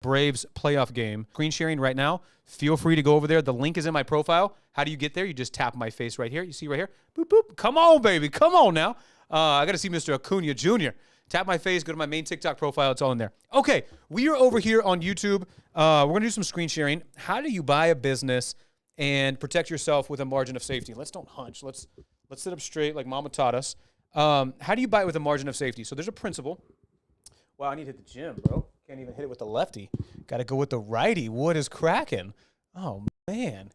Braves playoff game. Screen sharing right now. Feel free to go over there. The link is in my profile. How do you get there? You just tap my face right here. You see right here? Boop, boop. Come on, baby. Come on now. I got to see Mr. Acuna Jr. Tap my face. Go to my main TikTok profile. It's all in there. Okay, we are over here on YouTube. We're going to do some screen sharing. How do you buy a business and protect yourself with a margin of safety? Let's don't hunch. Let's sit up straight like Mama taught us. How do you buy it with a margin of safety? So there's a principle. Wow, I need to hit the gym, bro. Can't even hit it with the lefty. Got to go with the righty. What is cracking? Oh, man.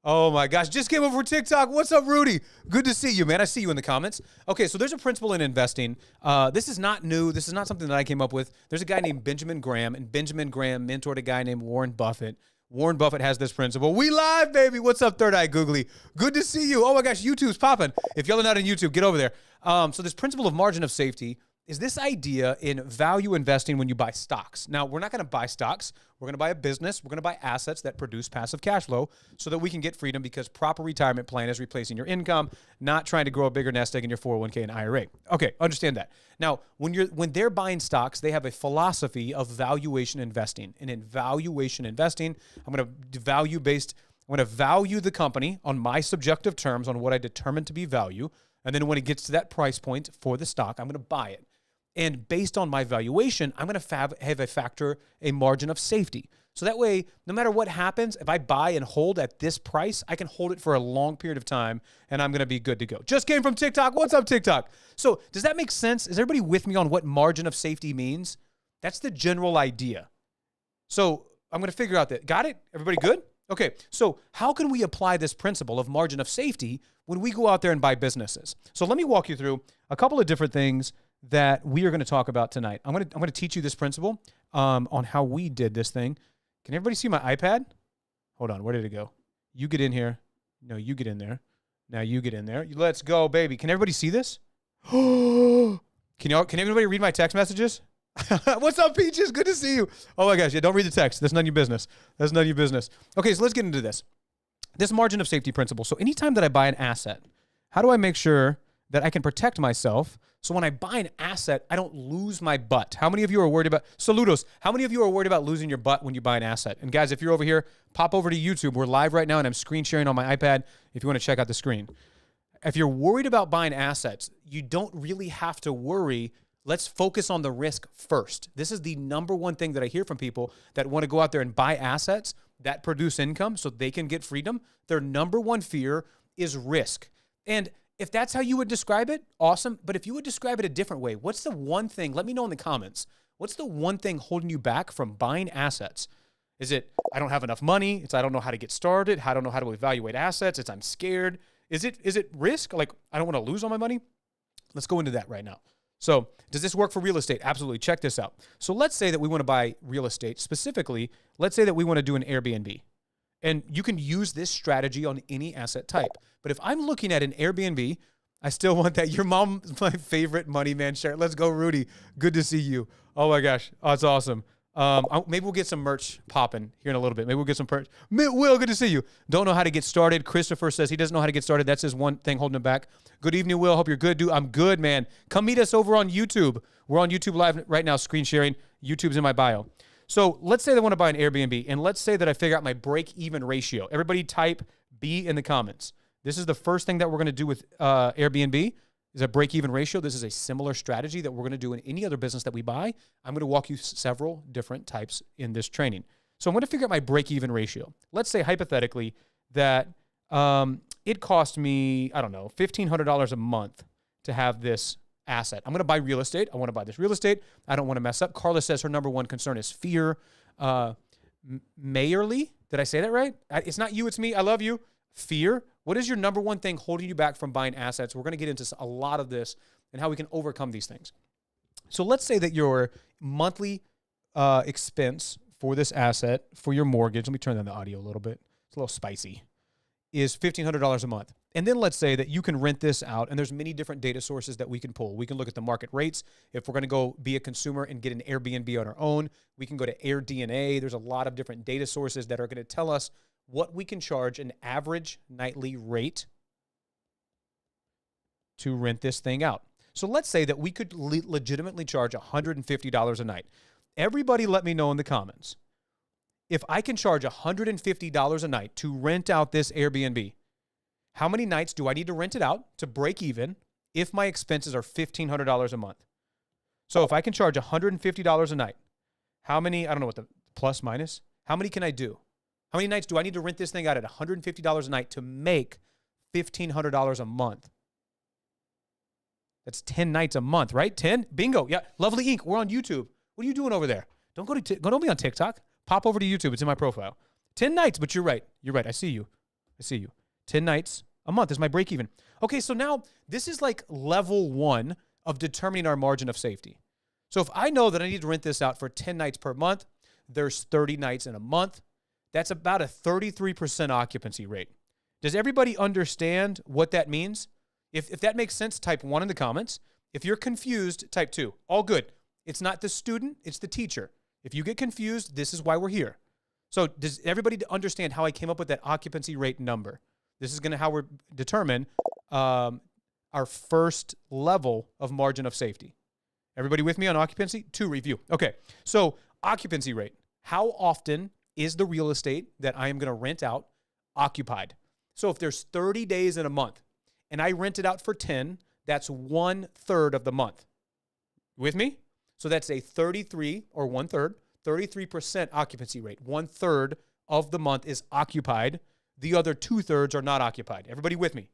Oh, my gosh. Just came over for TikTok. What's up, Rudy? Good to see you, man. I see you in the comments. Okay, so there's a principle in investing. This is not new. This is not something that I came up with. There's a guy named Benjamin Graham, and Benjamin Graham mentored a guy named Warren Buffett. Warren Buffett has this principle. We live, baby. What's up, Third Eye Googly? Good to see you. Oh, my gosh. YouTube's popping. If y'all are not on YouTube, get over there. So this principle of margin of safety is this idea in value investing when you buy stocks. Now, we're not going to buy stocks. We're going to buy a business. We're going to buy assets that produce passive cash flow so that we can get freedom, because proper retirement plan is replacing your income, not trying to grow a bigger nest egg in your 401k and IRA. Okay, understand that. Now, when they're buying stocks, they have a philosophy of valuation investing. And in valuation investing, I'm going to value the company on my subjective terms on what I determine to be value. And then when it gets to that price point for the stock, I'm going to buy it. And based on my valuation, I'm going to have a margin of safety. So that way, no matter what happens, if I buy and hold at this price, I can hold it for a long period of time, and I'm going to be good to go. Just came from TikTok. What's up, TikTok? So does that make sense? Is everybody with me on what margin of safety means? That's the general idea. So I'm going to figure out that. Got it? Everybody good? Okay, so how can we apply this principle of margin of safety when we go out there and buy businesses? So let me walk you through a couple of different things that we are going to talk about tonight. I'm going to teach you this principle on how we did this thing. Can everybody see my iPad? Hold on, where did it go? You get in here. No, you get in there. Now you get in there. Let's go, baby. Can everybody see this? Can everybody read my text messages? What's up, Peaches? Good to see you. Oh my gosh, yeah, don't read the text. That's none of your business. That's none of your business. Okay, so let's get into this. This margin of safety principle. So anytime that I buy an asset, how do I make sure that I can protect myself so when I buy an asset, I don't lose my butt? How many of you are worried about, saludos, how many of you are worried about losing your butt when you buy an asset? And guys, if you're over here, pop over to YouTube. We're live right now, and I'm screen sharing on my iPad if you want to check out the screen. If you're worried about buying assets, you don't really have to worry. Let's focus on the risk first. This is the number one thing that I hear from people that want to go out there and buy assets that produce income so they can get freedom. Their number one fear is risk. And if that's how you would describe it, awesome. But if you would describe it a different way, what's the one thing, let me know in the comments, what's the one thing holding you back from buying assets? Is it, I don't have enough money? It's, I don't know how to get started. I don't know how to evaluate assets. It's, I'm scared. Is it risk? Like, I don't want to lose all my money? Let's go into that right now. So does this work for real estate? Absolutely. Check this out. So let's say that we want to buy real estate. Specifically, let's say that we want to do an Airbnb. And you can use this strategy on any asset type. But if I'm looking at an Airbnb, I still want that. Your mom's my favorite money man share. Let's go, Rudy. Good to see you. Oh my gosh. Oh, that's awesome. Maybe we'll get some merch popping here in a little bit. Maybe we'll get some merch. Will, good to see you. Don't know how to get started. Christopher says he doesn't know how to get started. That's his one thing holding him back. Good evening, Will. Hope you're good, dude. I'm good, man. Come meet us over on YouTube. We're on YouTube Live right now, screen sharing. YouTube's in my bio. So let's say they want to buy an Airbnb, and let's say that I figure out my break-even ratio. Everybody type B in the comments. This is the first thing that we're going to do with Airbnb is a break-even ratio. This is a similar strategy that we're going to do in any other business that we buy. I'm going to walk you several different types in this training. So I'm going to figure out my break-even ratio. Let's say hypothetically that it cost me, I don't know, $1,500 a month to have this asset. I'm going to buy real estate. I want to buy this real estate. I don't want to mess up. Carla says her number one concern is fear. Mayerly, did I say that right? It's not you, it's me. I love you. Fear. What is your number one thing holding you back from buying assets? We're going to get into a lot of this and how we can overcome these things. So let's say that your monthly expense for this asset, for your mortgage, let me turn down the audio a little bit. It's a little spicy, is $1,500 a month. And then let's say that you can rent this out, and there's many different data sources that we can pull. We can look at the market rates. If we're going to go be a consumer and get an Airbnb on our own, we can go to AirDNA. There's a lot of different data sources that are going to tell us what we can charge an average nightly rate to rent this thing out. So let's say that we could legitimately charge $150 a night. Everybody let me know in the comments. if I can charge $150 a night to rent out this Airbnb, how many nights do I need to rent it out to break even if my expenses are $1,500 a month? So if I can charge $150 a night, how many, I don't know what the plus minus, how many can I do? How many nights do I need to rent this thing out at $150 a night to make $1,500 a month? That's 10 nights a month, right? 10? Bingo. Yeah. Lovely Inc. We're on YouTube. What are you doing over there? Don't don't be on TikTok. Pop over to YouTube. It's in my profile. 10 nights, but you're right. You're right. I see you. 10 nights a month is my break even. Okay, so now this is like level 1 of determining our margin of safety. So if I know that I need to rent this out for 10 nights per month, there's 30 nights in a month. That's about a 33% occupancy rate. Does everybody understand what that means? If that makes sense, type 1 in the comments. If you're confused, type 2. All good. It's not the student, it's the teacher. If you get confused, this is why we're here. So does everybody understand how I came up with that occupancy rate number? This is going to how we're determine our first level of margin of safety. Everybody with me on occupancy? 2, review. Okay, so occupancy rate. How often is the real estate that I am going to rent out occupied? So if there's 30 days in a month and I rent it out for 10, that's 1/3 of the month. With me? So that's a 33 or 1/3, 33% occupancy rate. 1/3 of the month is occupied. The other 2/3 are not occupied. Everybody with me?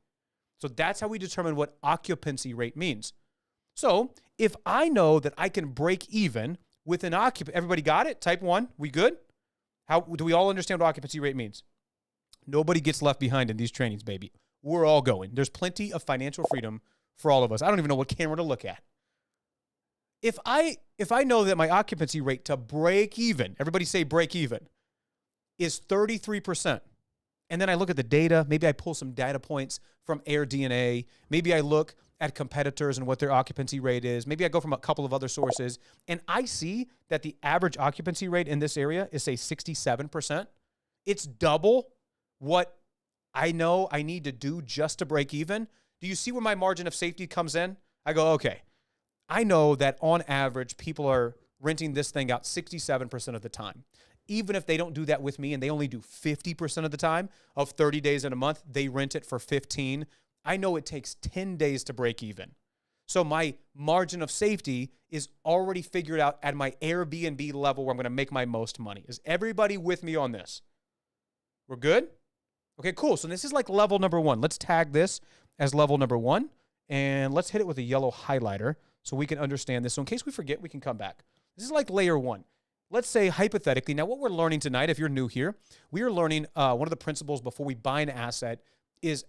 So that's how we determine what occupancy rate means. So if I know that I can break even with an occupancy, everybody got it? Type 1, we good? How do we all understand what occupancy rate means? Nobody gets left behind in these trainings, baby. We're all going. There's plenty of financial freedom for all of us. I don't even know what camera to look at. If I know that my occupancy rate to break even, everybody say break even, is 33%, and then I look at the data, maybe I pull some data points from AirDNA, maybe I look at competitors and what their occupancy rate is, maybe I go from a couple of other sources, and I see that the average occupancy rate in this area is, say, 67%. It's double what I know I need to do just to break even. Do you see where my margin of safety comes in? I go, okay, I know that on average, people are renting this thing out 67% of the time. Even if they don't do that with me and they only do 50% of the time of 30 days in a month, they rent it for 15. I know it takes 10 days to break even. So my margin of safety is already figured out at my Airbnb level where I'm going to make my most money. Is everybody with me on this? We're good? Okay, cool. So this is like level number 1. Let's tag this as level number 1, and let's hit it with a yellow highlighter so we can understand this. So in case we forget, we can come back. This is like layer 1. Let's say hypothetically, now what we're learning tonight, if you're new here, we are learning one of the principles before we buy an asset is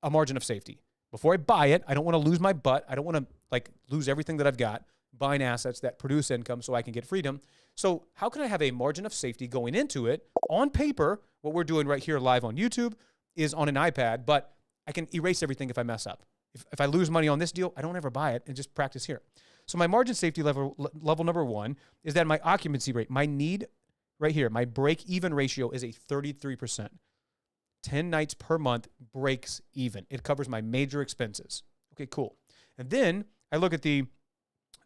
a margin of safety. Before I buy it, I don't want to lose my butt. I don't want to lose everything that I've got buying assets that produce income so I can get freedom. So how can I have a margin of safety going into it? On paper, what we're doing right here live on YouTube is on an iPad, but I can erase everything if I mess up. If I lose money on this deal, I don't ever buy it and just practice here. So my margin safety level number 1 is that my occupancy rate, my need right here, my break-even ratio is a 33%. 10 nights per month breaks even. It covers my major expenses. Okay, cool. And then I look at the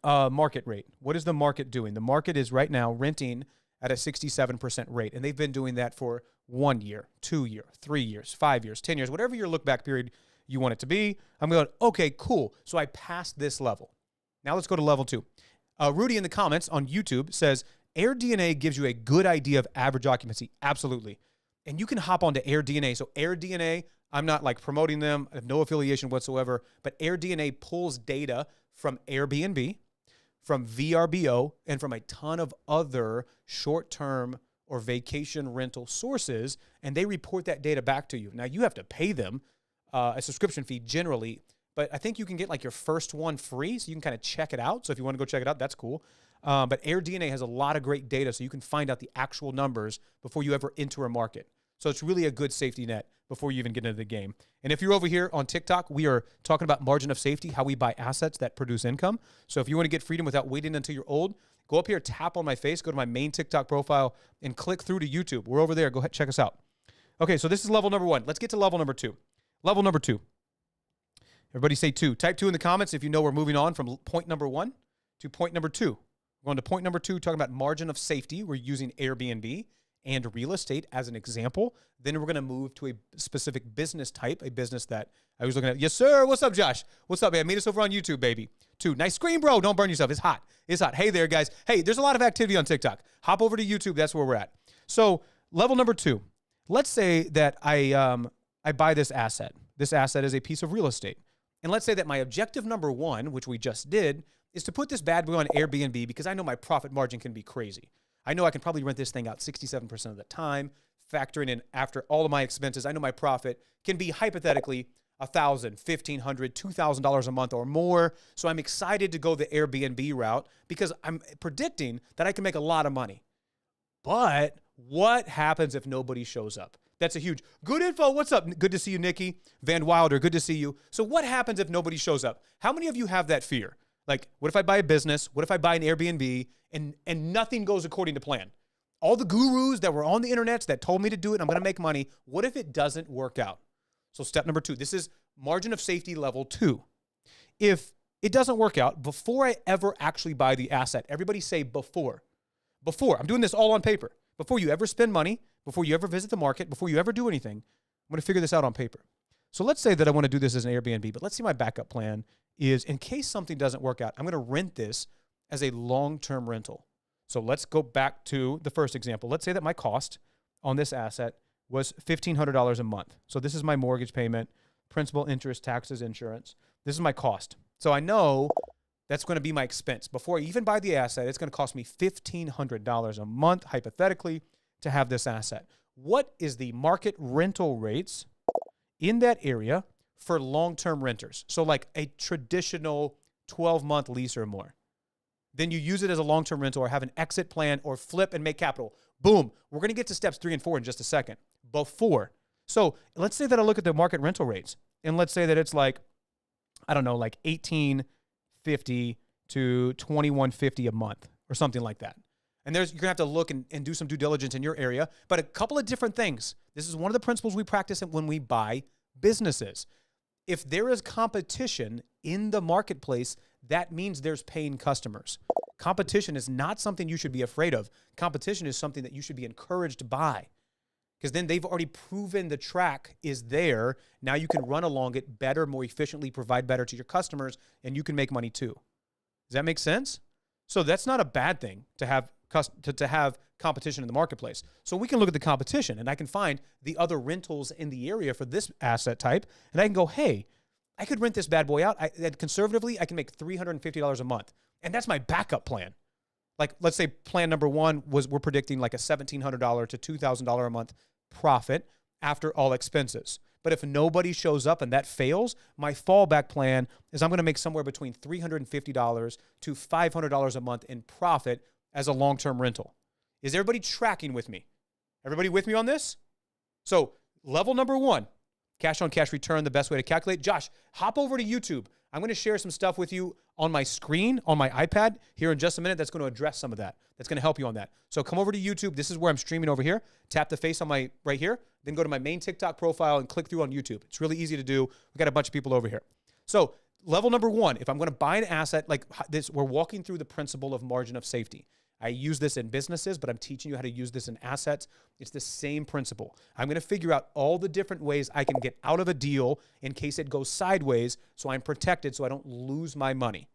market rate. What is the market doing? The market is right now renting at a 67% rate, and they've been doing that for 1 year, 2 years, 3 years, 5 years, 10 years, whatever your look back period you want it to be. I'm going, okay, cool. So I passed this level. Now let's go to level 2. Rudy in the comments on YouTube says, AirDNA gives you a good idea of average occupancy. Absolutely. And you can hop onto AirDNA. So AirDNA, I'm not promoting them. I have no affiliation whatsoever. But AirDNA pulls data from Airbnb, from VRBO, and from a ton of other short-term or vacation rental sources. And they report that data back to you. Now, you have to pay them a subscription fee generally. But I think you can get your first one free, so you can kind of check it out. So if you want to go check it out, that's cool. But AirDNA has a lot of great data, so you can find out the actual numbers before you ever enter a market. So it's really a good safety net before you even get into the game. And if you're over here on TikTok, we are talking about margin of safety, how we buy assets that produce income. So if you want to get freedom without waiting until you're old, go up here, tap on my face, go to my main TikTok profile, and click through to YouTube. We're over there. Go ahead, check us out. Okay, so this is level number 1. Let's get to level number 2. Level number 2. Everybody say 2. Type 2 in the comments if you know we're moving on from point number 1 to point number 2. We're going to point number 2, talking about margin of safety. We're using Airbnb. and real estate as an example. Then we're going to move to a specific business type, a business that I was looking at. Yes, sir. What's up, Josh? What's up, man? Meet us over on YouTube, baby. 2. Nice screen, bro. Don't burn yourself. It's hot. It's hot. Hey there, guys. Hey, there's a lot of activity on TikTok. Hop over to YouTube. That's where we're at. So level number 2. Let's say that I buy this asset. This asset is a piece of real estate. And let's say that my objective number 1, which we just did, is to put this bad boy on Airbnb because I know my profit margin can be crazy. I know I can probably rent this thing out 67% of the time, factoring in after all of my expenses. I know my profit can be hypothetically $1,000, $1,500, $2,000 a month or more. So I'm excited to go the Airbnb route because I'm predicting that I can make a lot of money. But what happens if nobody shows up? That's a huge good info. What's up? Good to see you, Nikki Van Wilder. Good to see you. So what happens if nobody shows up? How many of you have that fear? Like, what if I buy a business? What if I buy an Airbnb and nothing goes according to plan? All the gurus that were on the internet that told me to do it, I'm going to make money. What if it doesn't work out? So step number 2, this is margin of safety level 2. If it doesn't work out before I ever actually buy the asset, everybody say before. Before, I'm doing this all on paper. Before you ever spend money, before you ever visit the market, before you ever do anything, I'm going to figure this out on paper. So let's say that I want to do this as an Airbnb, but let's see my backup plan is in case something doesn't work out, I'm going to rent this as a long-term rental. So let's go back to the first example. Let's say that my cost on this asset was $1,500 a month. So this is my mortgage payment, principal, interest, taxes, insurance. This is my cost. So I know that's going to be my expense. Before I even buy the asset, it's going to cost me $1,500 a month, hypothetically, to have this asset. What is the market rental rates in that area for long-term renters? So like a traditional 12-month lease or more. Then you use it as a long-term rental or have an exit plan or flip and make capital. Boom. We're going to get to steps 3 and 4 in just a second. Before. So let's say that I look at the market rental rates and let's say that it's like, I don't know, like $1,850 to $2,150 a month or something like that. And you're going to have to look and do some due diligence in your area, but a couple of different things. This is one of the principles we practice when we buy businesses. If there is competition in the marketplace, that means there's paying customers. Competition is not something you should be afraid of. Competition is something that you should be encouraged by because then they've already proven the track is there. Now you can run along it better, more efficiently, provide better to your customers, and you can make money too. Does that make sense? So that's not a bad thing to have competition in the marketplace. So we can look at the competition and I can find the other rentals in the area for this asset type. And I can go, hey, I could rent this bad boy out. Conservatively, I can make $350 a month. And that's my backup plan. Like, let's say plan number 1 was we're predicting like a $1,700 to $2,000 a month profit after all expenses. But if nobody shows up and that fails, my fallback plan is I'm going to make somewhere between $350 to $500 a month in profit as a long-term rental. Is everybody tracking with me? Everybody with me on this? So level number 1, cash on cash return, the best way to calculate. Josh, hop over to YouTube. I'm going to share some stuff with you on my screen, on my iPad here in just a minute. That's going to address some of that. That's going to help you on that. So come over to YouTube. This is where I'm streaming over here. Tap the face on my right here. Then go to my main TikTok profile and click through on YouTube. It's really easy to do. We've got a bunch of people over here. So level number 1, if I'm going to buy an asset like this, we're walking through the principle of margin of safety. I use this in businesses, but I'm teaching you how to use this in assets. It's the same principle. I'm going to figure out all the different ways I can get out of a deal in case it goes sideways so I'm protected so I don't lose my money.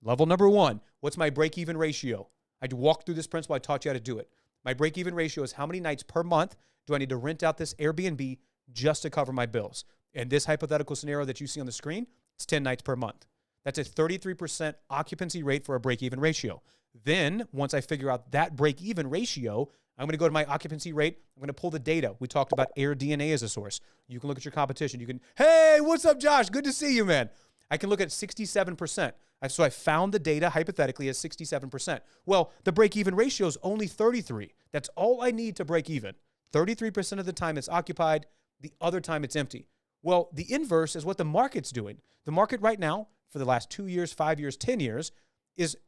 Level number 1, what's my break-even ratio? I walked through this principle. I taught you how to do it. My break-even ratio is how many nights per month do I need to rent out this Airbnb just to cover my bills? In this hypothetical scenario that you see on the screen, it's 10 nights per month. That's a 33% occupancy rate for a break-even ratio. Then, once I figure out that break-even ratio, I'm going to go to my occupancy rate. I'm going to pull the data. We talked about AirDNA as a source. You can look at your competition. You can, hey, what's up, Josh? Good to see you, man. I can look at 67%. So I found the data hypothetically as 67%. Well, the break-even ratio is only 33. That's all I need to break even. 33% of the time it's occupied. The other time it's empty. Well, the inverse is what the market's doing. The market right now, for the last 2 years, 5 years, 10 years,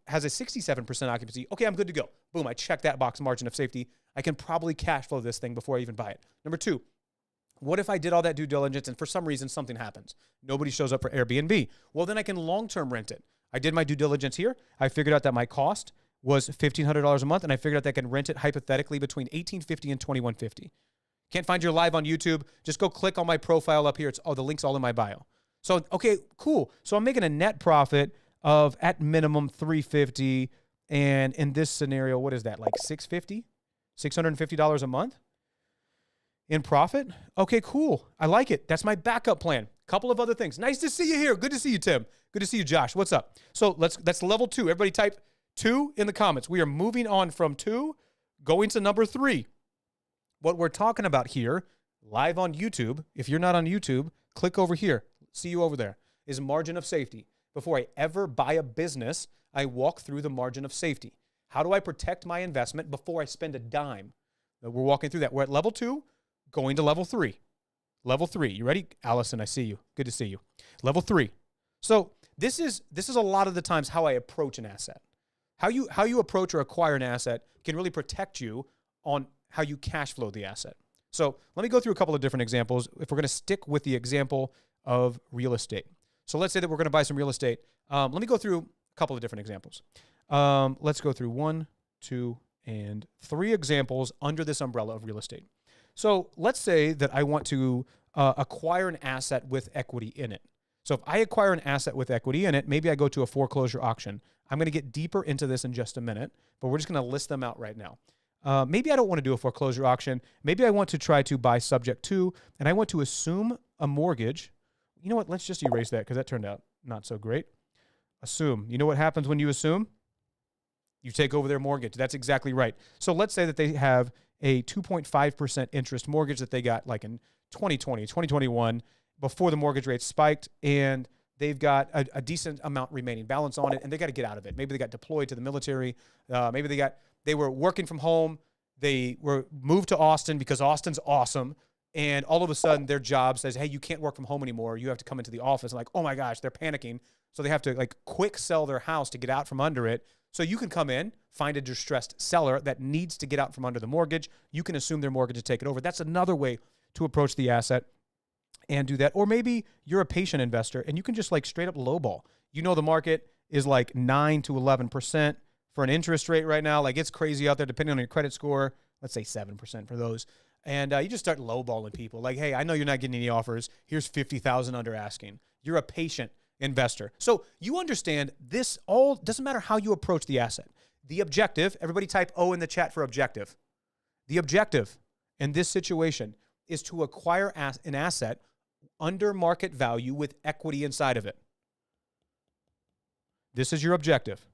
has a 67% occupancy. Okay, I'm good to go. Boom, I check that box, margin of safety. I can probably cash flow this thing before I even buy it. Number 2, what if I did all that due diligence and for some reason something happens? Nobody shows up for Airbnb. Well, then I can long-term rent it. I did my due diligence here. I figured out that my cost was $1,500 a month, and I figured out that I can rent it hypothetically between $1,850 and $2,150. Can't find your live on YouTube? Just go click on my profile up here. The link's all in my bio. So, okay, cool. So I'm making a net profit of at minimum $350, and in this scenario, what is that, like $650? $650 a month in profit? Okay, cool. I like it. That's my backup plan. Couple of other things. Nice to see you here. Good to see you, Tim. Good to see you, Josh. What's up? So that's level 2. Everybody type 2 in the comments. We are moving on from 2, going to number 3. What we're talking about here, live on YouTube, if you're not on YouTube, click over here. See you over there, is margin of safety. Before I ever buy a business, I walk through the margin of safety. How do I protect my investment before I spend a dime? We're walking through that. We're at level 2, going to level 3. Level 3. You ready? Allison, I see you. Good to see you. Level 3. So this is a lot of the times how I approach an asset. How you approach or acquire an asset can really protect you on how you cash flow the asset. So let me go through a couple of different examples. If we're going to stick with the example of real estate. So let's say that we're going to buy some real estate. Let me go through a couple of different examples. Let's go through 1, 2, and 3 examples under this umbrella of real estate. So let's say that I want to acquire an asset with equity in it. So if I acquire an asset with equity in it, maybe I go to a foreclosure auction. I'm going to get deeper into this in just a minute, but we're just going to list them out right now. Maybe I don't want to do a foreclosure auction. Maybe I want to try to buy subject to, and I want to assume a mortgage. You know what? Let's just erase that because that turned out not so great. Assume. You know what happens when you assume? You take over their mortgage. That's exactly right. So let's say that they have a 2.5% interest mortgage that they got like in 2020, 2021, before the mortgage rate spiked, and they've got a decent amount remaining balance on it, and they got to get out of it. Maybe they got deployed to the military. Maybe they were working from home. They were moved to Austin because Austin's awesome. And all of a sudden their job says, hey, you can't work from home anymore. You have to come into the office. And like, oh my gosh, they're panicking. So they have to like quick sell their house to get out from under it. So you can come in, find a distressed seller that needs to get out from under the mortgage. You can assume their mortgage to take it over. That's another way to approach the asset and do that. Or maybe you're a patient investor and you can just like straight up lowball. You know the market is like 9 to 11% for an interest rate right now. Like it's crazy out there depending on your credit score. Let's say 7% for those. And you just start lowballing people. Like, hey, I know you're not getting any offers. Here's $50,000 under asking. You're a patient investor. So you understand this all doesn't matter how you approach the asset. The objective, everybody type O in the chat for objective. The objective in this situation is to acquire an asset under market value with equity inside of it. This is your objective.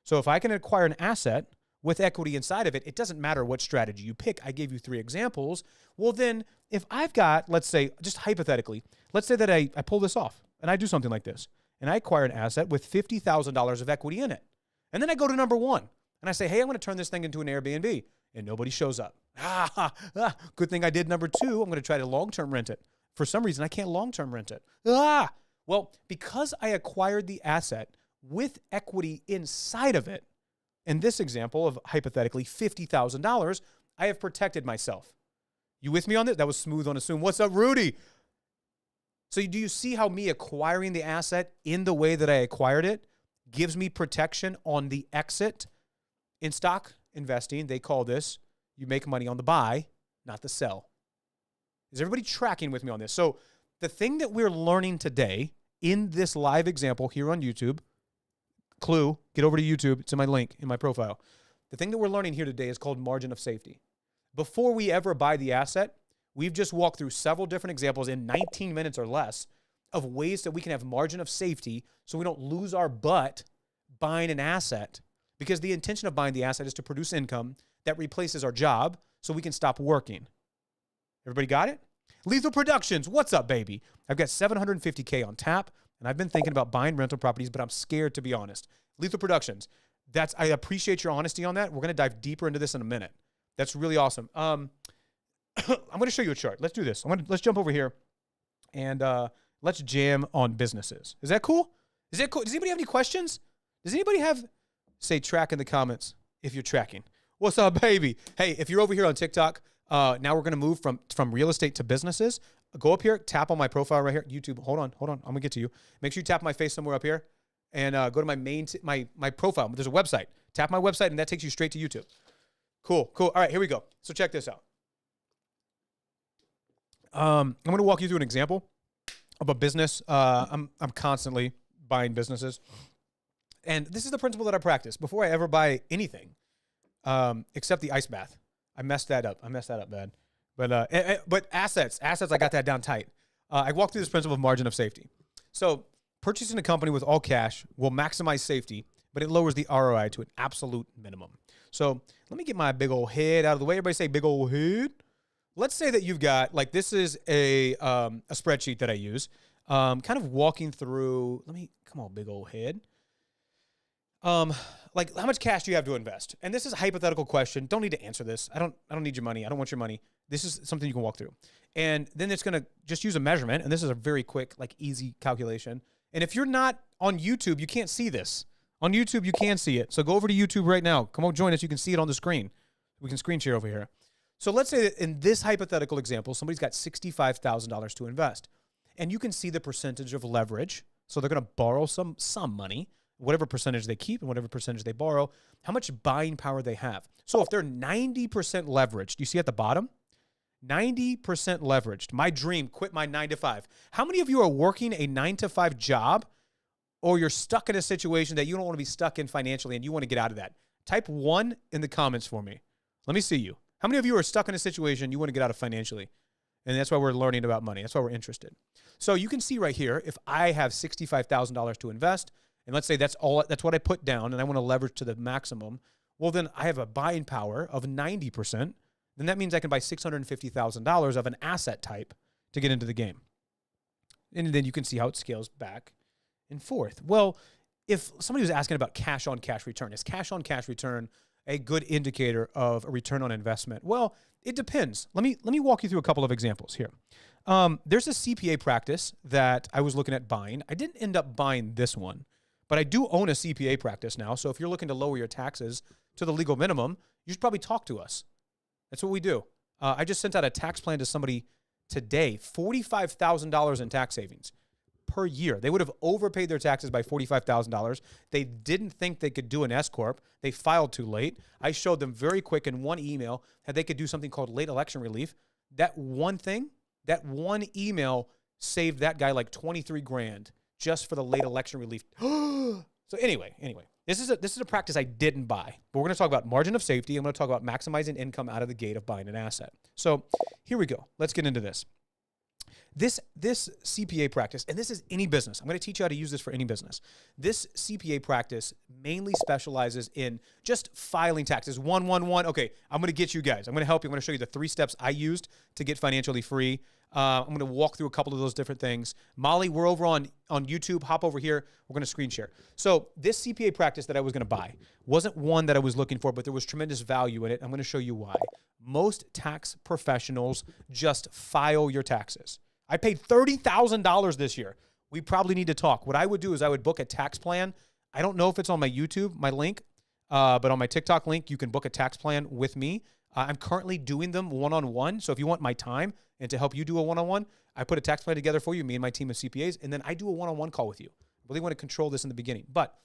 So if I can acquire an asset with equity inside of it, it doesn't matter what strategy you pick. I gave you 3 examples. Well, then if I've got, let's say, just hypothetically, let's say that I pull this off and I do something like this and I acquire an asset with $50,000 of equity in it. And then I go to number 1 and I say, hey, I'm going to turn this thing into an Airbnb, and nobody shows up. Good thing I did number 2. I'm going to try to long-term rent it. For some reason, I can't long-term rent it. Well, because I acquired the asset with equity inside of it, in this example of hypothetically $50,000, I have protected myself. You with me on this? That was smooth on assume. What's up, Rudy? So do you see how me acquiring the asset in the way that I acquired it gives me protection on the exit? In stock investing, they call this, you make money on the buy, not the sell. Is everybody tracking with me on this? So the thing that we're learning today in this live example here on YouTube, clue, get over to YouTube. It's in my link in my profile. The thing that we're learning here today is called margin of safety. Before we ever buy the asset, we've just walked through several different examples in 19 minutes or less of ways that we can have margin of safety so we don't lose our butt buying an asset, because the intention of buying the asset is to produce income that replaces our job so we can stop working. Everybody got it? Lethal Productions, what's up, baby? I've got $750K on tap, and I've been thinking about buying rental properties, but I'm scared, to be honest. Lethal Productions, I appreciate your honesty on that. We're going to dive deeper into this in a minute. That's really awesome. I'm going to show you a chart. Let's do this. Let's jump over here, and let's jam on businesses. Is that cool? Is that cool? Does anybody have any questions? Does anybody say track in the comments if you're tracking? What's up, baby? Hey, if you're over here on TikTok, now we're going to move from real estate to businesses. Go up here, tap on my profile right here. YouTube, hold on. I'm going to get to you. Make sure you tap my face somewhere up here and go to my main, my profile. There's a website. Tap my website, and that takes you straight to YouTube. Cool. All right, here we go. So check this out. I'm going to walk you through an example of a business. I'm constantly buying businesses. And this is the principle that I practice before I ever buy anything, except the ice bath. I messed that up bad. But assets, I got that down tight. I walked through this principle of margin of safety. So purchasing a company with all cash will maximize safety, but it lowers the ROI to an absolute minimum. So let me get my big old head out of the way. Everybody say big old head. Let's say that you've got, like, this is a spreadsheet that I use, kind of walking through. Come on, big old head. Like, how much cash do you have to invest? And this is a hypothetical question. Don't need to answer this. I don't need your money. I don't want your money. This is something you can walk through. And then it's going to just use a measurement. And this is a very quick, like, easy calculation. And if you're not on YouTube, you can't see this. On YouTube, you can see it. So go over to YouTube right now. Come on, join us. You can see it on the screen. We can screen share over here. So let's say that in this hypothetical example, somebody's got $65,000 to invest. And you can see the percentage of leverage. So they're going to borrow some money, whatever percentage they keep and whatever percentage they borrow, how much buying power they have. So if they're 90% leveraged, you see at the bottom? 90% leveraged. My dream, quit my 9 to 5. How many of you are working a 9 to 5 job, or you're stuck in a situation that you don't want to be stuck in financially and you want to get out of that? Type 1 in the comments for me. Let me see you. How many of you are stuck in a situation you want to get out of financially? And that's why we're learning about money. That's why we're interested. So you can see right here, if I have $65,000 to invest, and let's say that's what I put down, and I want to leverage to the maximum, well, then I have a buying power of 90%. Then that means I can buy $650,000 of an asset type to get into the game. And then you can see how it scales back and forth. Well, if somebody was asking about cash on cash return, is cash on cash return a good indicator of a return on investment? Well, it depends. Let me walk you through a couple of examples here. There's a CPA practice that I was looking at buying. I didn't end up buying this one, but I do own a CPA practice now. So if you're looking to lower your taxes to the legal minimum, you should probably talk to us. That's what we do. I just sent out a tax plan to somebody today, $45,000 in tax savings per year. They would have overpaid their taxes by $45,000. They didn't think they could do an S-Corp. They filed too late. I showed them very quick in one email that they could do something called late election relief. That one email saved that guy like 23 grand just for the late election relief. So anyway, this is a practice I didn't buy, but we're going to talk about margin of safety. I'm going to talk about maximizing income out of the gate of buying an asset. So here we go. Let's get into this. This CPA practice, and this is any business. I'm going to teach you how to use this for any business. This CPA practice mainly specializes in just filing taxes. 111. Okay, I'm going to get you guys. I'm going to help you. I'm going to show you the 3 steps I used to get financially free. I'm going to walk through a couple of those different things. Molly, we're over on YouTube. Hop over here. We're going to screen share. So this CPA practice that I was going to buy wasn't one that I was looking for, but there was tremendous value in it. I'm going to show you why. Most tax professionals just file your taxes. I paid $30,000 this year. We probably need to talk. What I would do is I would book a tax plan. I don't know if it's on my YouTube, my link, but on my TikTok link, you can book a tax plan with me. I'm currently doing them one-on-one. So if you want my time and to help you do a one-on-one, I put a tax plan together for you, me and my team of CPAs, and then I do a one-on-one call with you. I really want to control this in the beginning. But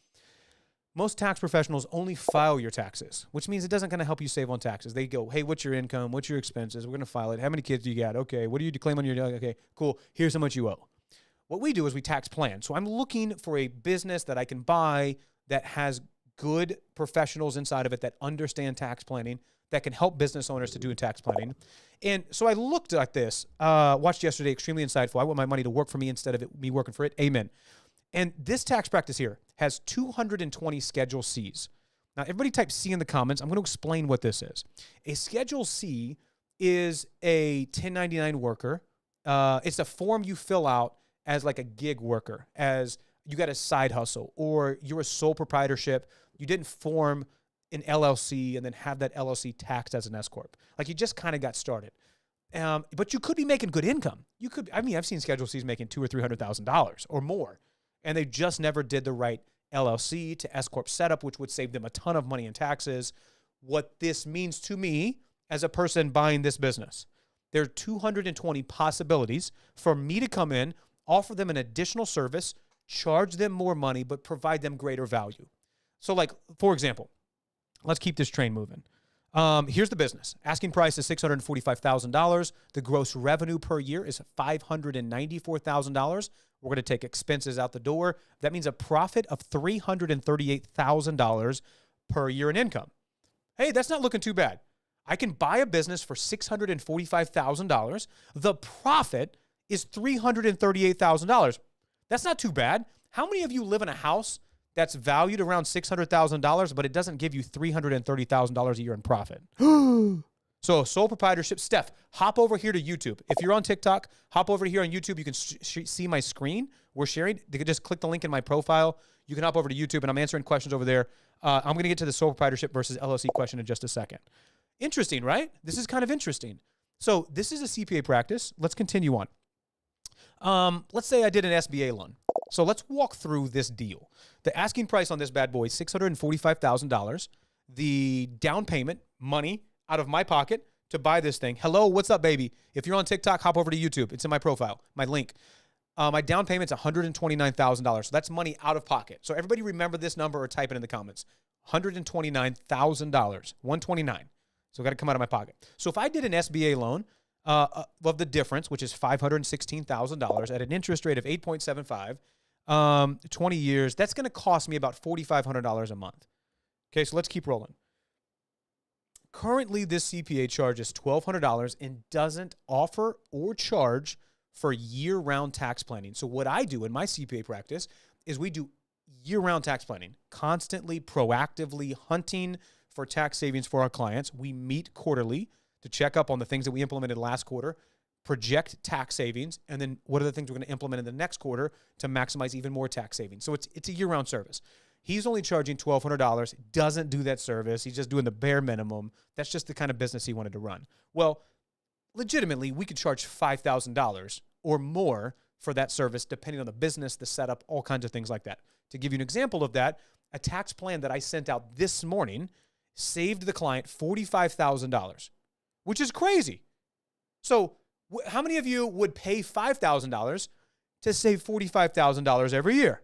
most tax professionals only file your taxes, which means it doesn't kind of help you save on taxes. They go, hey, what's your income? What's your expenses? We're going to file it. How many kids do you got? Okay, what do you claim on your, okay, cool. Here's how much you owe. What we do is we tax plan. So I'm looking for a business that I can buy that has good professionals inside of it that understand tax planning, that can help business owners to do tax planning. And so I looked at this, watched yesterday, extremely insightful. I want my money to work for me instead of me working for it. Amen. And this tax practice here has 220 Schedule Cs. Now, everybody type C in the comments. I'm going to explain what this is. A Schedule C is a 1099 worker. It's a form you fill out as like a gig worker, as you got a side hustle, or you're a sole proprietorship. You didn't form an LLC and then have that LLC taxed as an S-Corp. Like you just kind of got started. But you could be making good income. You could, I've seen Schedule Cs making $200,000 or $300,000 or more. And they just never did the right LLC to S-Corp setup, which would save them a ton of money in taxes. What this means to me as a person buying this business, there are 220 possibilities for me to come in, offer them an additional service, charge them more money, but provide them greater value. So like, for example, Let's keep this train moving. Here's the business. Asking price is $645,000. The gross revenue per year is $594,000. We're going to take expenses out the door. That means a profit of $338,000 per year in income. Hey, that's not looking too bad. I can buy a business for $645,000. The profit is $338,000. That's not too bad. How many of you live in a house that's valued around $600,000, but it doesn't give you $330,000 a year in profit? So sole proprietorship. Steph, hop over here to YouTube. If you're on TikTok, hop over here on YouTube. You can see my screen. We're sharing. You can just click the link in my profile. You can hop over to YouTube, and I'm answering questions over there. I'm going to get to the sole proprietorship versus LLC question in just a second. Interesting, right? This is kind of interesting. So this is a CPA practice. Let's continue on. Let's say I did an SBA loan. So let's walk through this deal. The asking price on this bad boy is $645,000. The down payment, money out of my pocket to buy this thing. Hello, what's up, baby? If you're on TikTok, hop over to YouTube. It's in my profile, my link. My down payment's $129,000. So that's money out of pocket. So everybody remember this number or type it in the comments. $129,000, 129. So got to come out of my pocket. So if I did an SBA loan of the difference, which is $516,000 at an interest rate of 8.75, 20 years, that's going to cost me about $4,500 a month. Okay, so let's keep rolling. Currently, this CPA charges $1,200 and doesn't offer or charge for year-round tax planning. So what I do in my CPA practice is we do year-round tax planning, constantly, proactively hunting for tax savings for our clients. We meet quarterly to check up on the things that we implemented last quarter, project tax savings, and then what are the things we're going to implement in the next quarter to maximize even more tax savings. So it's a year-round service. He's only charging $1,200, doesn't do that service. He's just doing the bare minimum. That's just the kind of business he wanted to run. Well, legitimately, we could charge $5,000 or more for that service, depending on the business, the setup, all kinds of things like that. To give you an example of that, a tax plan that I sent out this morning saved the client $45,000, which is crazy. So how many of you would pay $5,000 to save $45,000 every year?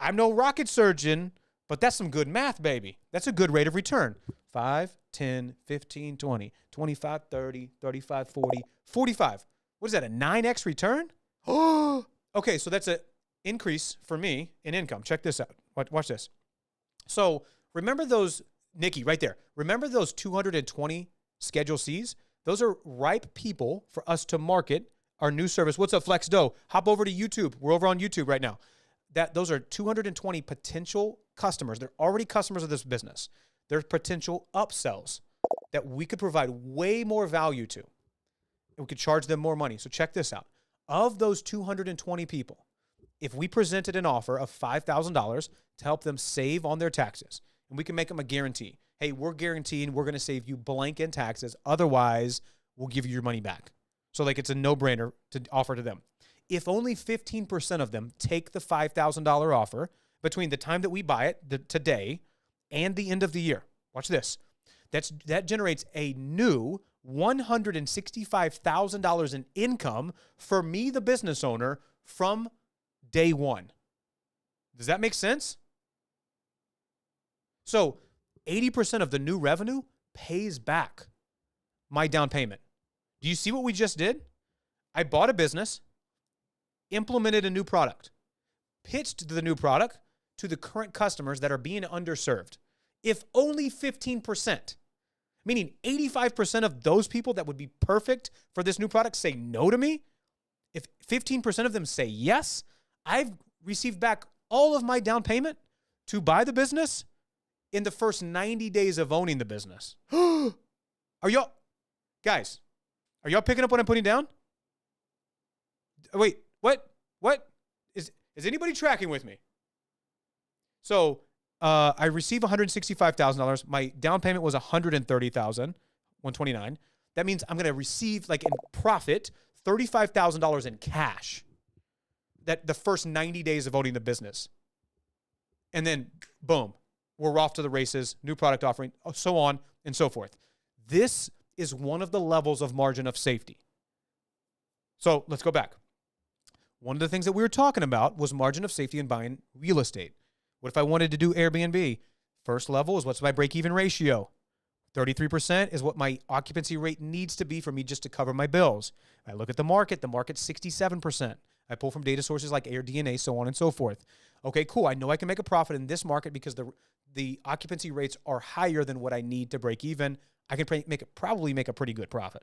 I'm no rocket surgeon, but that's some good math, baby. That's a good rate of return. 5, 10, 15, 20, 25, 30, 35, 40, 45. What is that, a 9x return? Oh, okay, so that's an increase for me in income. Check this out. Watch this. So remember those, Nikki, right there. Remember those 220 Schedule Cs? Those are ripe people for us to market our new service. What's up, Flex Dough? Hop over to YouTube. We're over on YouTube right now. Those are 220 potential customers. They're already customers of this business. They're potential upsells that we could provide way more value to. And we could charge them more money. So check this out. Of those 220 people, if we presented an offer of $5,000 to help them save on their taxes, and we can make them a guarantee. Hey, we're guaranteeing we're going to save you blank in taxes. Otherwise, we'll give you your money back. So like it's a no-brainer to offer to them. If only 15% of them take the $5,000 offer between the time that we buy it, today, and the end of the year, watch this. That generates a new $165,000 in income for me, the business owner, from day one. Does that make sense? So 80% of the new revenue pays back my down payment. Do you see what we just did? I bought a business, implemented a new product, pitched the new product to the current customers that are being underserved. If only 15%, meaning 85% of those people that would be perfect for this new product say no to me, if 15% of them say yes, I've received back all of my down payment to buy the business in the first 90 days of owning the business. Are y'all picking up what I'm putting down? Wait, what is anybody tracking with me? So I received $165,000. My down payment was $130,000, $129,000. That means I'm going to receive, like, in profit, $35,000 in cash. That the first 90 days of owning the business, and then boom, we're off to the races. New product offering, so on and so forth. This is one of the levels of margin of safety. So let's go back. One of the things that we were talking about was margin of safety in buying real estate. What if I wanted to do Airbnb? First level is what's my break-even ratio? 33% is what my occupancy rate needs to be for me just to cover my bills. I look at the market's 67%. I pull from data sources like AirDNA, so on and so forth. Okay, cool. I know I can make a profit in this market because the occupancy rates are higher than what I need to break even. I can probably make a pretty good profit.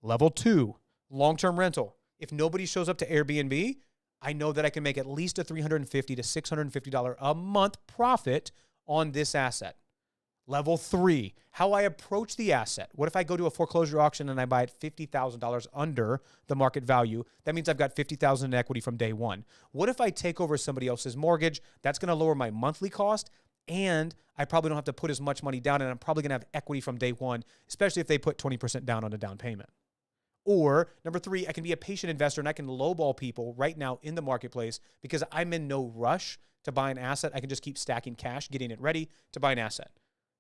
Level 2, long-term rental. If nobody shows up to Airbnb, I know that I can make at least a $350 to $650 a month profit on this asset. Level 3, how I approach the asset. What if I go to a foreclosure auction and I buy it $50,000 under the market value? That means I've got $50,000 in equity from day one. What if I take over somebody else's mortgage? That's going to lower my monthly cost, and I probably don't have to put as much money down, and I'm probably going to have equity from day one, especially if they put 20% down on a down payment. Or number 3, I can be a patient investor and I can lowball people right now in the marketplace because I'm in no rush to buy an asset. I can just keep stacking cash, getting it ready to buy an asset.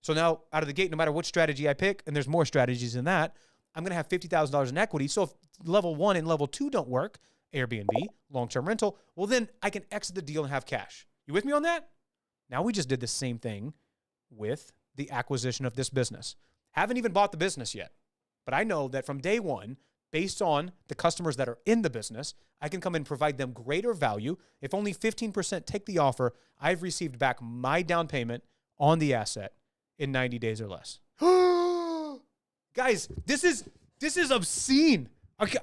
So now out of the gate, no matter what strategy I pick, and there's more strategies than that, I'm going to have $50,000 in equity. So if level 1 and level 2 don't work, Airbnb, long-term rental, well, then I can exit the deal and have cash. You with me on that? Now we just did the same thing with the acquisition of this business. Haven't even bought the business yet, but I know that from day one, based on the customers that are in the business, I can come and provide them greater value. If only 15% take the offer, I've received back my down payment on the asset in 90 days or less. Guys, this is obscene. Okay,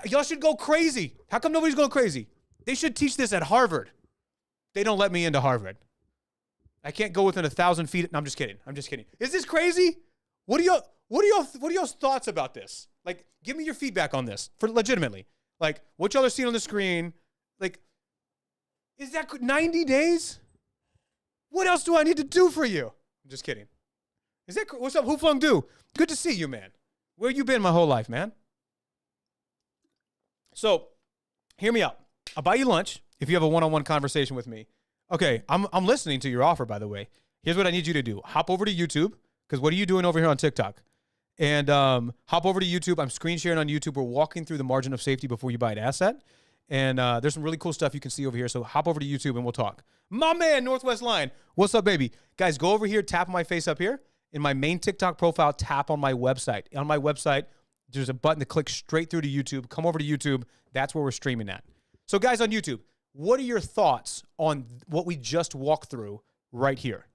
y'all should go crazy. How come nobody's going crazy? They should teach this at Harvard. They don't let me into Harvard. I can't go within 1,000 feet. No, I'm just kidding. Is this crazy? What are y'all's thoughts about this? Like, give me your feedback on this for legitimately. Like, what y'all are seeing on the screen. Like, is that 90 days? What else do I need to do for you? I'm just kidding. Is that what's up? Who Flung Do? Good to see you, man. Where you been my whole life, man? So, hear me out. I'll buy you lunch if you have a one-on-one conversation with me. Okay, I'm listening to your offer, by the way. Here's what I need you to do. Hop over to YouTube, because what are you doing over here on TikTok? And hop over to YouTube. I'm screen sharing on YouTube. We're walking through the margin of safety before you buy an asset. And there's some really cool stuff you can see over here. So hop over to YouTube and we'll talk. My man, Northwest Line. What's up, baby? Guys, go over here, tap my face up here. In my main TikTok profile, tap on my website. On my website, there's a button to click straight through to YouTube. Come over to YouTube. That's where we're streaming at. So guys on YouTube, what are your thoughts on what we just walked through right here?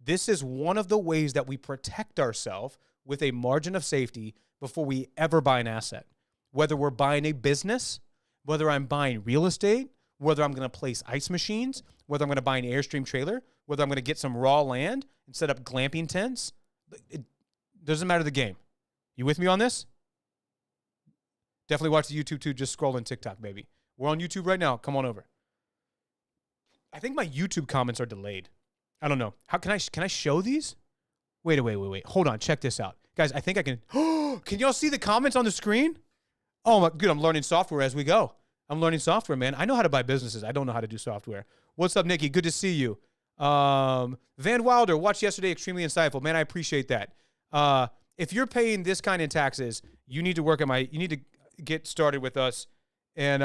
This is one of the ways that we protect ourselves with a margin of safety before we ever buy an asset. Whether we're buying a business, whether I'm buying real estate, whether I'm going to place ice machines, whether I'm going to buy an Airstream trailer, whether I'm going to get some raw land and set up glamping tents, it doesn't matter the game. You with me on this? Definitely watch the YouTube too. Just scroll on TikTok, baby. We're on YouTube right now. Come on over. I think my YouTube comments are delayed. I don't know. How can I show these? Wait. Hold on. Check this out. Guys, I think I can. Can y'all see the comments on the screen? Oh, my, good. I'm learning software as we go. I'm learning software, man. I know how to buy businesses. I don't know how to do software. What's up, Nikki? Good to see you. Van Wilder, watched yesterday. Extremely insightful. Man, I appreciate that. If you're paying this kind of taxes, you need to you need to get started with us and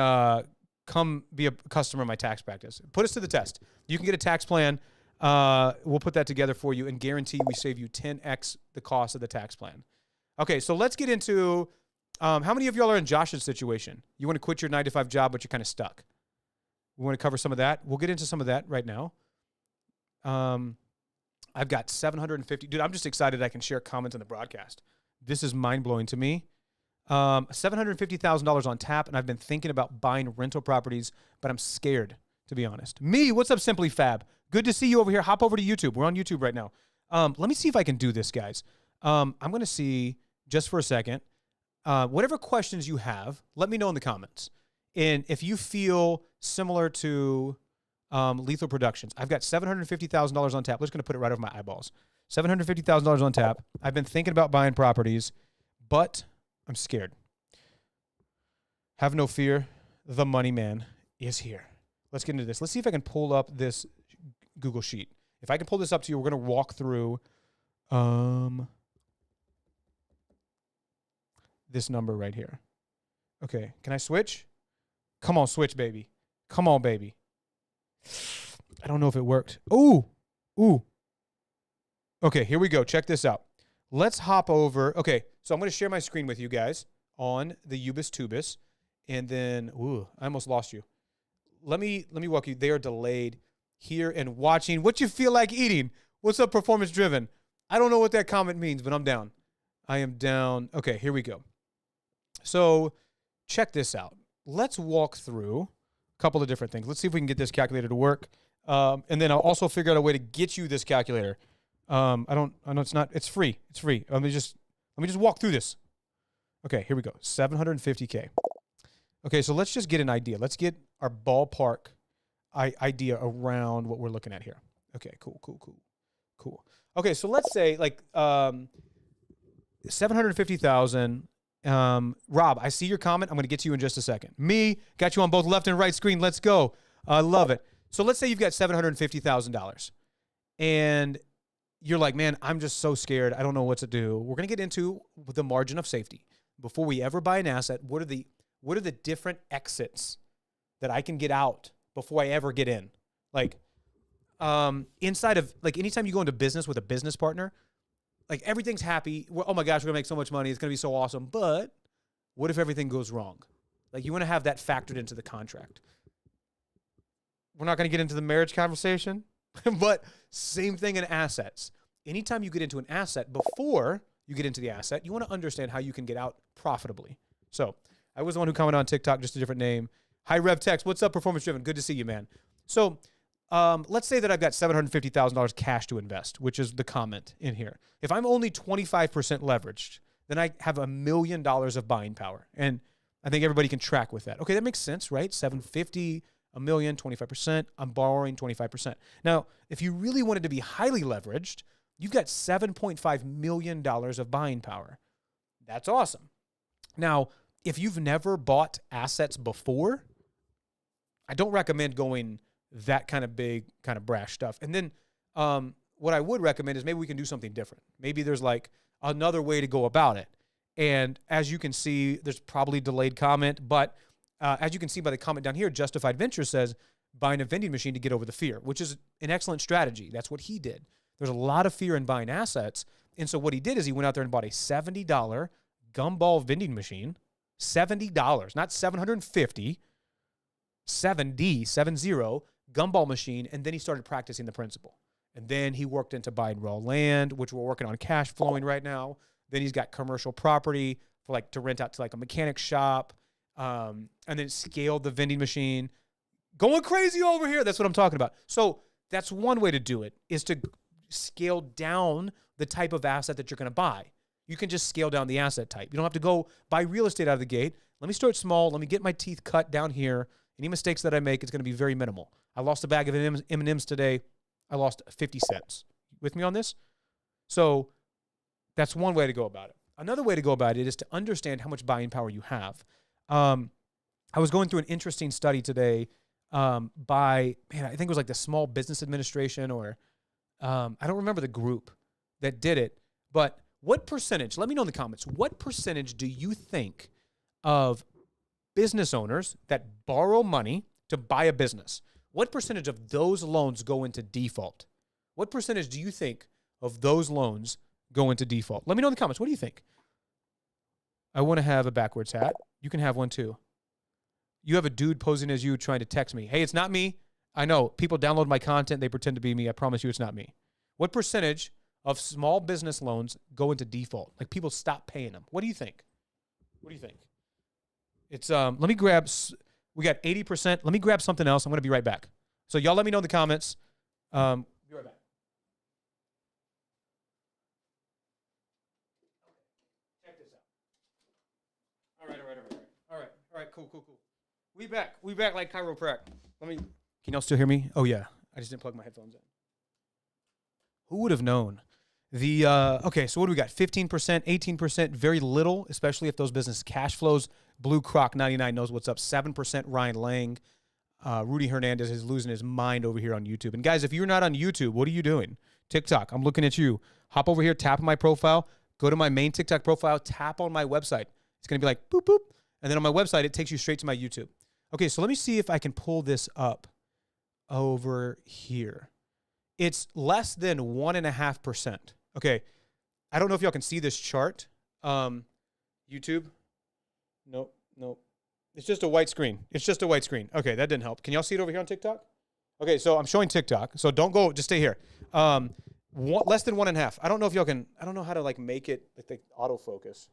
come be a customer of my tax practice. Put us to the test. You can get a tax plan. We'll put that together for you and guarantee we save you 10x the cost of the tax plan. Okay, so let's get into how many of y'all are in Josh's situation? You want to quit your 9-to-5 job, but you're kind of stuck. We want to cover some of that. We'll get into some of that right now. I've got 750. Dude, I'm just excited I can share comments on the broadcast. This is mind-blowing to me. $750,000 on tap, and I've been thinking about buying rental properties, but I'm scared, to be honest. Me, what's up, Simply Fab? Good to see you over here. Hop over to YouTube. We're on YouTube right now. Let me see if I can do this, guys. I'm going to see, just for a second, whatever questions you have, let me know in the comments. And if you feel similar to Lethal Productions, I've got $750,000 on tap. Let's going to put it right over my eyeballs. $750,000 on tap. I've been thinking about buying properties, but I'm scared. Have no fear. The money man is here. Let's get into this. Let's see if I can pull up this Google Sheet. If I can pull this up to you, we're going to walk through this number right here. Okay. Can I switch? Come on, switch, baby. Come on, baby. I don't know if it worked. Ooh. Ooh. Okay, here we go. Check this out. Let's hop over. Okay, so I'm going to share my screen with you guys on the Ubis Tubis. And then, ooh, I almost lost you. Let me walk you. They are delayed here and watching. What you feel like eating? What's up, performance driven? I don't know what that comment means, but I'm down. I am down. Okay, here we go. So check this out. Let's walk through a couple of different things. Let's see if we can get this calculator to work. And then I'll also figure out a way to get you this calculator. I know it's free. It's free. Let me just walk through this. Okay, here we go. 750K. Okay, so let's just get an idea. Let's get our ballpark idea around what we're looking at here. Okay, cool. Okay, so let's say like 750,000. Rob, I see your comment. I'm going to get to you in just a second. Me, got you on both left and right screen. Let's go. I love it. So let's say you've got $750,000 and you're like, man, I'm just so scared. I don't know what to do. We're going to get into the margin of safety. Before we ever buy an asset, what are the different exits that I can get out before I ever get in? Like, inside of, like, anytime you go into business with a business partner, like, everything's happy. Oh my gosh, we're gonna make so much money. It's gonna be so awesome. But what if everything goes wrong? Like, you want to have that factored into the contract. We're not gonna get into the marriage conversation, but same thing in assets. Anytime you get into an asset, before you get into the asset, you want to understand how you can get out profitably. So I was the one who commented on TikTok, just a different name. Hi, Rev Tex. What's up, performance driven? Good to see you, man. So let's say that I've got $750,000 cash to invest, which is the comment in here. If I'm only 25% leveraged, then I have $1 million of buying power. And I think everybody can track with that. Okay, that makes sense, right? 750, $1 million, 25%. I'm borrowing 25%. Now, if you really wanted to be highly leveraged, you've got $7.5 million of buying power. That's awesome. Now, if you've never bought assets before, I don't recommend going that kind of big, kind of brash stuff. And then what I would recommend is maybe we can do something different. Maybe there's like another way to go about it. And as you can see, there's probably delayed comment, but as you can see by the comment down here, Justified Venture says, buying a vending machine to get over the fear, which is an excellent strategy. That's what he did. There's a lot of fear in buying assets. And so what he did is he went out there and bought a $70 gumball vending machine. $70, not $750, 70 gumball machine. And then he started practicing the principle. And then he worked into buying raw land, which we're working on cash flowing right now. Then he's got commercial property for like to rent out to like a mechanic shop. And then scaled the vending machine. Going crazy over here. That's what I'm talking about. So that's one way to do it, is to scale down the type of asset that you're going to buy. You can just scale down the asset type. You don't have to go buy real estate out of the gate. Let me start small. Let me get my teeth cut down here. Any mistakes that I make, it's going to be very minimal. I lost a bag of M&Ms today. I lost 50 cents. With me on this? So that's one way to go about it. Another way to go about it is to understand how much buying power you have. I was going through an interesting study today by, man, I think it was like the Small Business Administration, or I don't remember the group that did it, but what percentage, let me know in the comments, what percentage do you think of business owners that borrow money to buy a business, what percentage of those loans go into default? What percentage do you think of those loans go into default? Let me know in the comments. What do you think? I want to have a backwards hat. You can have one too. You have a dude posing as you trying to text me. Hey, it's not me. I know. People download my content. They pretend to be me. I promise you it's not me. What percentage of small business loans go into default? Like, people stop paying them. What do you think? What do you think? It's, let me grab, we got 80%. Let me grab something else. I'm going to be right back. So y'all let me know in the comments. Be right back. Check this out. All right. Cool. We back like chiropractic. Can y'all still hear me? Oh yeah. I just didn't plug my headphones in. Who would have known? Okay, so what do we got? 15%, 18%, very little, especially if those business cash flows. Blue Croc 99 knows what's up. 7% Ryan Lang. Rudy Hernandez is losing his mind over here on YouTube. And guys, if you're not on YouTube, what are you doing? TikTok, I'm looking at you. Hop over here, tap on my profile, go to my main TikTok profile, tap on my website. It's going to be like boop, boop. And then on my website, it takes you straight to my YouTube. Okay, so let me see if I can pull this up over here. It's less than 1.5%. Okay. I don't know if y'all can see this chart. YouTube. Nope. It's just a white screen. Okay, that didn't help. Can y'all see it over here on TikTok? Okay, so I'm showing TikTok. So don't go, just stay here. Less than 1.5. I don't know if y'all can, I don't know how to like make it like the autofocus.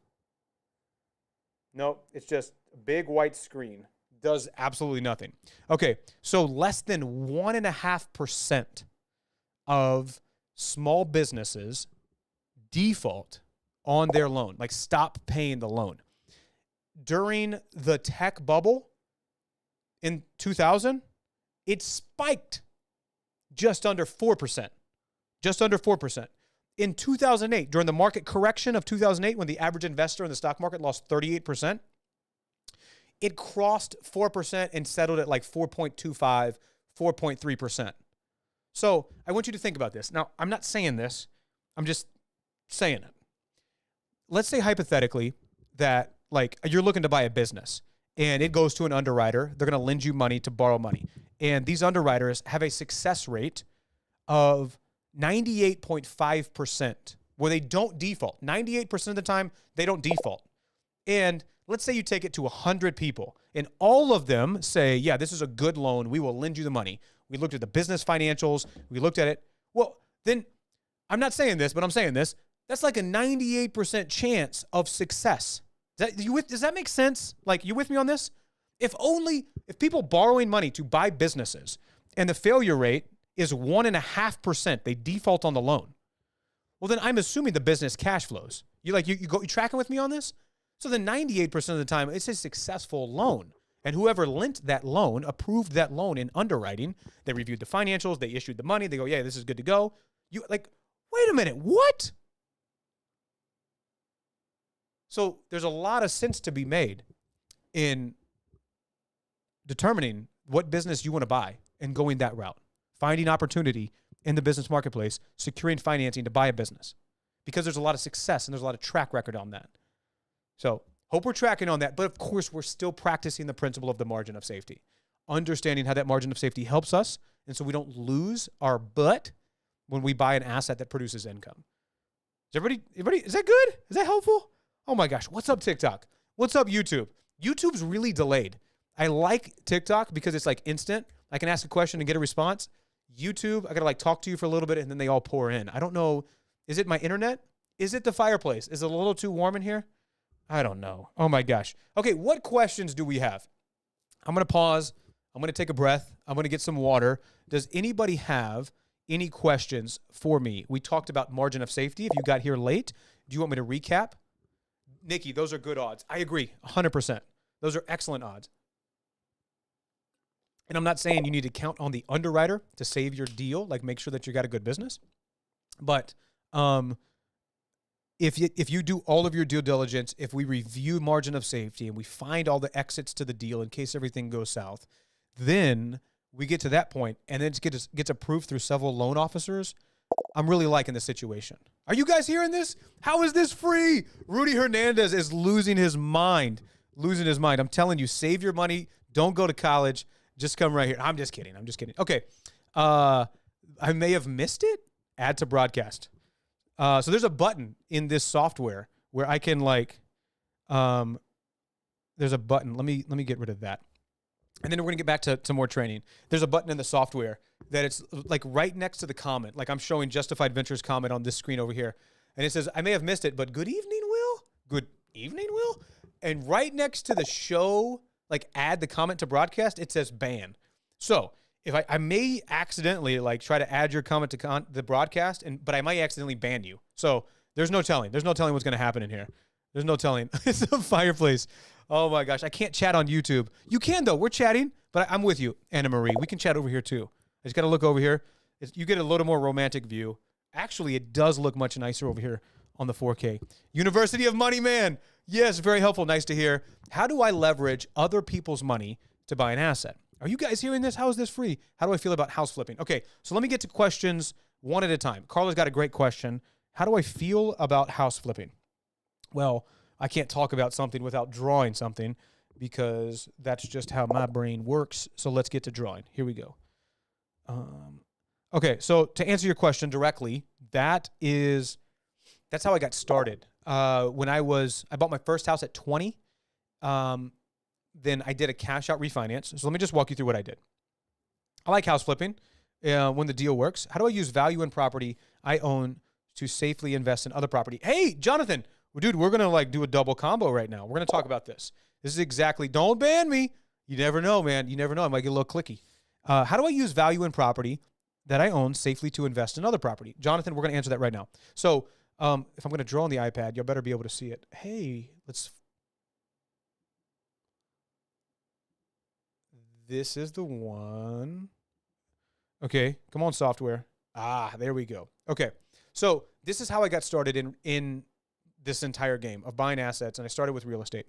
No, it's just a big white screen. Does absolutely nothing. Okay, so less than 1.5% of small businesses default on their loan, like stop paying the loan. During the tech bubble in 2000, it spiked just under 4%. Just under 4%. In 2008, during the market correction of 2008, when the average investor in the stock market lost 38%, it crossed 4% and settled at like 4.25, 4.3%. So I want you to think about this. Now, I'm not saying this. I'm just saying it. Let's say hypothetically that like you're looking to buy a business and it goes to an underwriter. They're going to lend you money to borrow money. And these underwriters have a success rate of 98.5% where they don't default. 98% of the time, they don't default. And let's say you take it to 100 people and all of them say, yeah, this is a good loan. We will lend you the money. We looked at the business financials. We looked at it. Well, then I'm not saying this, but I'm saying this. That's like a 98% chance of success. Does that make sense? Like, you with me on this? If people borrowing money to buy businesses and the failure rate is 1.5%, they default on the loan. Well, then I'm assuming the business cash flows. You tracking with me on this? So then 98% of the time, it's a successful loan. And whoever lent that loan approved that loan in underwriting. They reviewed the financials. They issued the money. They go, yeah, this is good to go. Wait a minute, what? So there's a lot of sense to be made in determining what business you want to buy and going that route. Finding opportunity in the business marketplace, securing financing to buy a business. Because there's a lot of success and there's a lot of track record on that. So hope we're tracking on that. But of course, we're still practicing the principle of the margin of safety. Understanding how that margin of safety helps us. And so we don't lose our butt when we buy an asset that produces income. Is that good? Is that helpful? Oh my gosh. What's up, TikTok? What's up, YouTube? YouTube's really delayed. I like TikTok because it's like instant. I can ask a question and get a response. YouTube, I got to like talk to you for a little bit and then they all pour in. I don't know. Is it my internet? Is it the fireplace? Is it a little too warm in here? I don't know. Oh my gosh. Okay, what questions do we have? I'm going to pause. I'm going to take a breath. I'm going to get some water. Does anybody have any questions for me? We talked about margin of safety. If you got here late, do you want me to recap? Nikki, those are good odds. I agree, 100%. Those are excellent odds. And I'm not saying you need to count on the underwriter to save your deal, like make sure that you got a good business. But if you do all of your due diligence, if we review margin of safety and we find all the exits to the deal in case everything goes south, then we get to that point and then it gets approved through several loan officers. I'm really liking the situation. Are you guys hearing this? How is this free? Rudy Hernandez is losing his mind. I'm telling you, save your money. Don't go to college. Just come right here. I'm just kidding. Okay. I may have missed it. Add to broadcast. So there's a button in this software where I can there's a button. Let me get rid of that. And then we're going to get back to more training. There's a button in the software that it's like right next to the comment. Like I'm showing Justified Ventures comment on this screen over here. And it says, I may have missed it, but good evening, Will. Good evening, Will. And right next to the show, like add the comment to broadcast, it says ban. So if I may accidentally like try to add your comment to the broadcast, but I might accidentally ban you. So there's no telling. There's no telling what's going to happen in here. There's no telling. It's a fireplace. Oh my gosh. I can't chat on YouTube. You can though. We're chatting, but I'm with you, Anna Marie. We can chat over here too. I just got to look over here. You get a little more romantic view. Actually, it does look much nicer over here on the 4K. University of Money Man. Yes, very helpful. Nice to hear. How do I leverage other people's money to buy an asset? Are you guys hearing this? How is this free? How do I feel about house flipping? Okay, so let me get to questions one at a time. Carla's got a great question. How do I feel about house flipping? Well, I can't talk about something without drawing something because that's just how my brain works. So let's get to drawing. Here we go. Okay, so to answer your question directly, that's how I got started. When I bought my first house at 20. Then I did a cash out refinance. So let me just walk you through what I did. I like house flipping when the deal works. How do I use value in property I own to safely invest in other property? Hey, Jonathan, dude, we're going to do a double combo right now. We're going to talk about this. This is exactly, don't ban me. You never know, man. You never know. I might get a little clicky. How do I use value in property that I own safely to invest in other property? Jonathan, we're going to answer that right now. So if I'm going to draw on the iPad, you'll better be able to see it. Hey, this is the one. Okay, come on, software. There we go. Okay, so this is how I got started in this entire game of buying assets, and I started with real estate.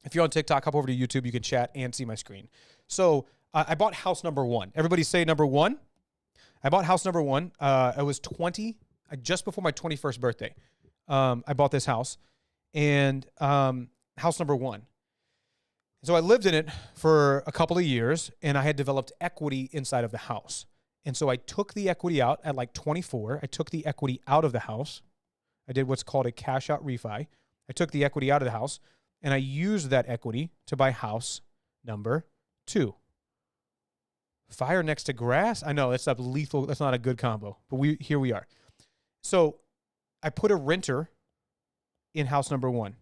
If you're on TikTok, hop over to YouTube. You can chat and see my screen. So I bought house number one. Everybody say number one. I bought house number one. I was 20, just before my 21st birthday. I bought this house, and house number one. So I lived in it for a couple of years, and I had developed equity inside of the house. And so I took the equity out at like 24. I took the equity out of the house. I did what's called a cash out refi. I took the equity out of the house, and I used that equity to buy house number two. Fire next to grass? I know, that's a lethal. That's not a good combo, but here we are. So I put a renter in house number one.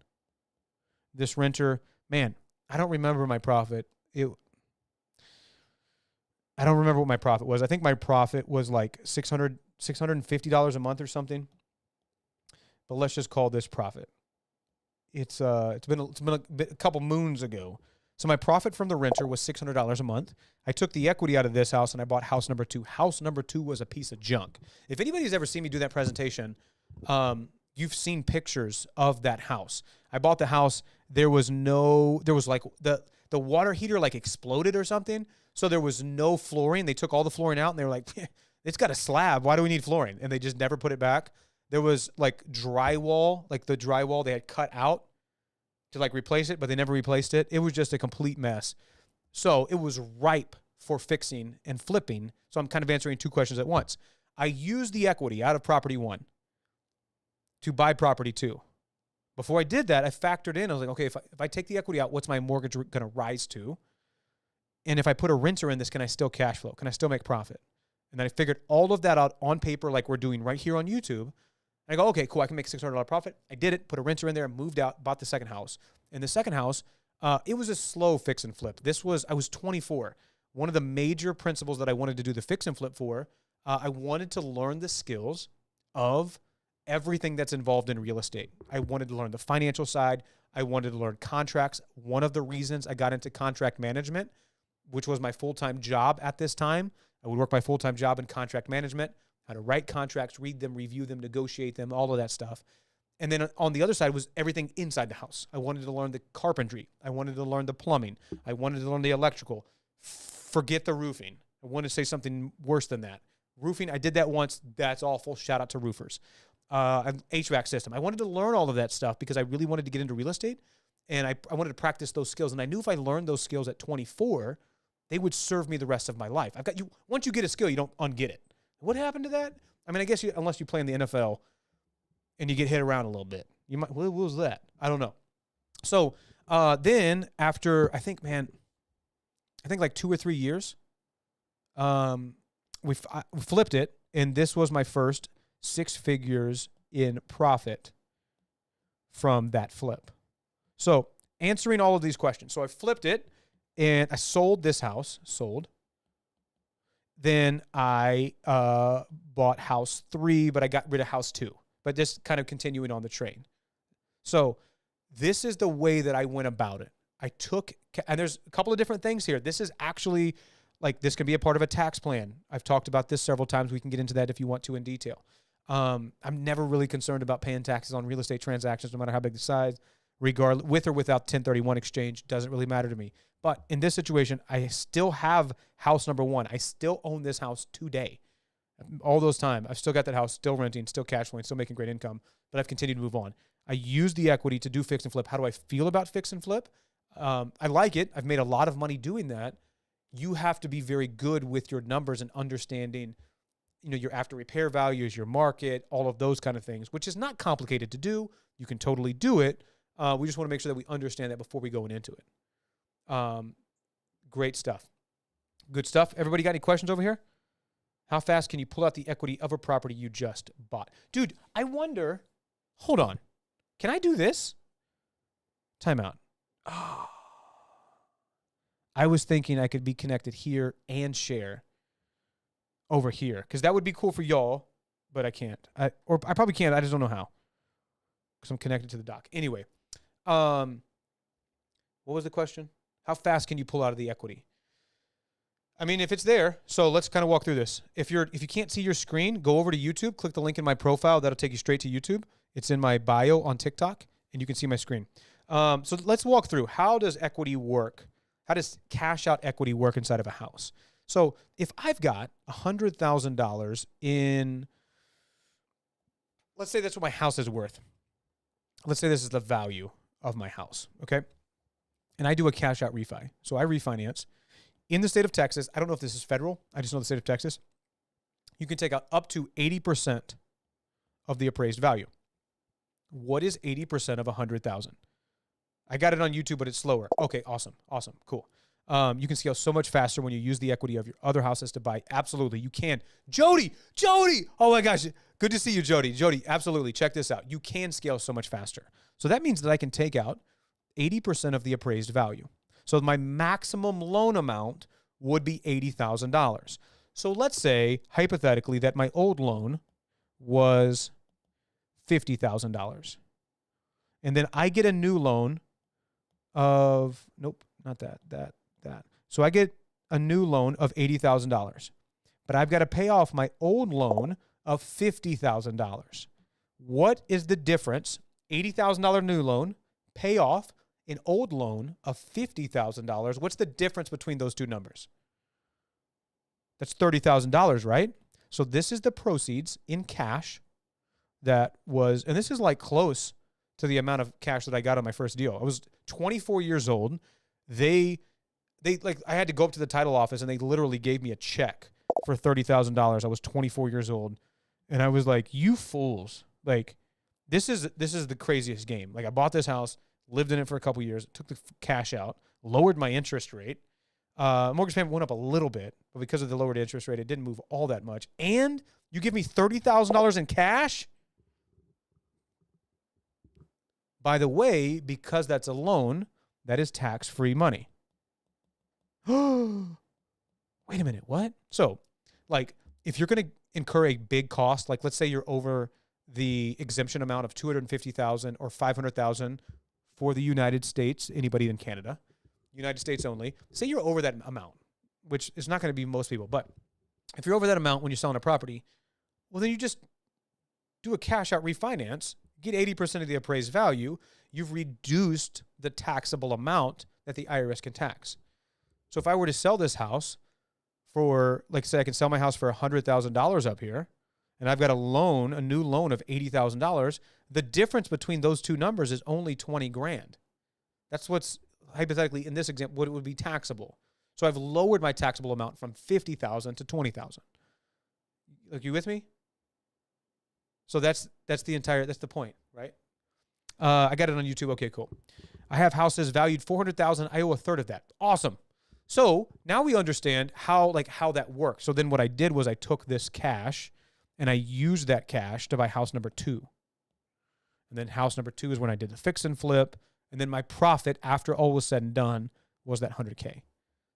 This renter, man, I don't remember my profit. I don't remember what my profit was. I think my profit was like $650 a month or something. But let's just call this profit. It's been a couple moons ago. So my profit from the renter was $600 a month. I took the equity out of this house and I bought house number two. House number two was a piece of junk. If anybody's ever seen me do that presentation, you've seen pictures of that house. I bought the house. There was like the water heater like exploded or something. So there was no flooring. They took all the flooring out and they were like, it's got a slab. Why do we need flooring? And they just never put it back. There was like drywall, like the drywall they had cut out to like replace it, but they never replaced it. It was just a complete mess. So it was ripe for fixing and flipping. So I'm kind of answering two questions at once. I used the equity out of property one to buy property two. Before I did that, I factored in, I was like, okay, if I take the equity out, what's my mortgage going to rise to? And if I put a renter in this, can I still cash flow? Can I still make profit? And then I figured all of that out on paper like we're doing right here on YouTube. And I go, okay, cool, I can make $600 profit. I did it, put a renter in there, moved out, bought the second house. And the second house, it was a slow fix and flip. I was 24. One of the major principles that I wanted to do the fix and flip for, I wanted to learn the skills of everything that's involved in real estate. I wanted to learn the financial side. I wanted to learn contracts. One of the reasons I got into contract management, which was my full-time job at this time, I would work my full-time job in contract management, how to write contracts, read them, review them, negotiate them, all of that stuff. And then on the other side was everything inside the house. I wanted to learn the carpentry. I wanted to learn the plumbing. I wanted to learn the electrical. Forget the roofing. I wanted to say something worse than that. Roofing, I did that once. That's awful. Shout out to roofers. HVAC system. I wanted to learn all of that stuff because I really wanted to get into real estate, and I wanted to practice those skills. And I knew if I learned those skills at 24, they would serve me the rest of my life. Once you get a skill, you don't unget it. What happened to that? I mean, I guess unless you play in the NFL and you get hit around a little bit, you might. What was that? I don't know. So then after I think like 2 or 3 years, we flipped it, and this was my first 6 figures in profit from that flip. So answering all of these questions. So I flipped it and I sold this house, Then I bought house 3, but I got rid of house 2, but just kind of continuing on the train. So this is the way that I went about it. And there's a couple of different things here. This is actually this can be a part of a tax plan. I've talked about this several times. We can get into that if you want to in detail. I'm never really concerned about paying taxes on real estate transactions, no matter how big the size, regardless, with or without 1031 exchange, doesn't really matter to me. But in this situation, I still have house number 1. I still own this house today. All those time, I've still got that house, still renting, still cash flowing, still making great income, but I've continued to move on. I use the equity to do fix and flip. How do I feel about fix and flip? I like it. I've made a lot of money doing that. you have to be very good with your numbers and understanding, your after repair values, your market, all of those kind of things, which is not complicated to do. You can totally do it. We just want to make sure that we understand that before we go into it. Great stuff. Good stuff. Everybody got any questions over here? How fast can you pull out the equity of a property you just bought? Dude, I wonder, hold on. Can I do this? Time out. Oh. I was thinking I could be connected here and share over here, because that would be cool for y'all, but I can't. I probably can't. I just don't know how, because I'm connected to the dock. Anyway, what was the question? How fast can you pull out of the equity? I mean, if it's there, so let's kind of walk through this. If you can't see your screen, go over to YouTube, click the link in my profile. That'll take you straight to YouTube. It's in my bio on TikTok, and you can see my screen. So let's walk through. How does equity work? How does cash out equity work inside of a house? So if I've got $100,000 in, let's say that's what my house is worth. Let's say this is the value of my house, okay? And I do a cash out refi. So I refinance. In the state of Texas, I don't know if this is federal. I just know the state of Texas. You can take out up to 80% of the appraised value. What is 80% of 100,000? I got it on YouTube, but it's slower. Okay, awesome, cool. You can scale so much faster when you use the equity of your other houses to buy. Absolutely, you can. Jody! Oh my gosh, good to see you, Jody. Jody, absolutely, check this out. You can scale so much faster. So that means that I can take out 80% of the appraised value. So my maximum loan amount would be $80,000. So let's say, hypothetically, that my old loan was $50,000. And then I get a new loan of, nope, not that. So I get a new loan of $80,000, but I've got to pay off my old loan of $50,000. What is the difference? $80,000 new loan, pay off an old loan of $50,000. What's the difference between those two numbers? That's $30,000, right? So this is the proceeds in cash that was, and this is like close to the amount of cash that I got on my first deal. I was 24 years old. They like, I had to go up to the title office and they literally gave me a check for $30,000. I was 24 years old. And I was like, you fools. Like, this is the craziest game. Like, I bought this house, lived in it for a couple years, took the cash out, lowered my interest rate. Mortgage payment went up a little bit, but because of the lowered interest rate, it didn't move all that much. And you give me $30,000 in cash? By the way, because that's a loan, that is tax-free money. Wait a minute, what? So, like, if you're going to incur a big cost, like let's say you're over the exemption amount of $250,000 or $500,000 for the United States, anybody in Canada, United States only, say you're over that amount, which is not going to be most people, but if you're over that amount when you're selling a property, well, then you just do a cash out refinance, get 80% of the appraised value, you've reduced the taxable amount that the IRS can tax. So if I were to sell this house for, like, say I can sell my house for $100,000 up here, and I've got a loan, a new loan of $80,000, the difference between those two numbers is only $20,000. That's what's hypothetically in this example, what it would be taxable. So I've lowered my taxable amount from $50,000 to $20,000. Like, you with me? So that's the point, right? I got it on YouTube. Okay, cool. I have houses valued $400,000. I owe a third of that. Awesome. So now we understand how that works. So then what I did was I took this cash and I used that cash to buy house number 2. And then house number 2 is when I did the fix and flip. And then my profit after all was said and done was that $100K.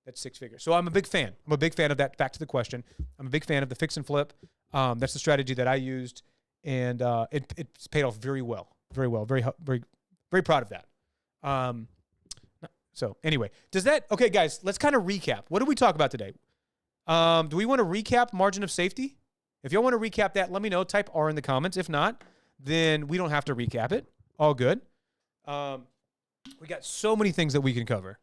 That's 6 figures. So I'm a big fan. I'm a big fan of that. Back to the question. I'm a big fan of the fix and flip. That's the strategy that I used. And it's paid off very well. Very well. Very, very, very proud of that. So anyway, okay, guys, let's kind of recap. What did we talk about today? Do we want to recap margin of safety? If y'all want to recap that, let me know. Type R in the comments. If not, then we don't have to recap it. All good. We got so many things that we can cover.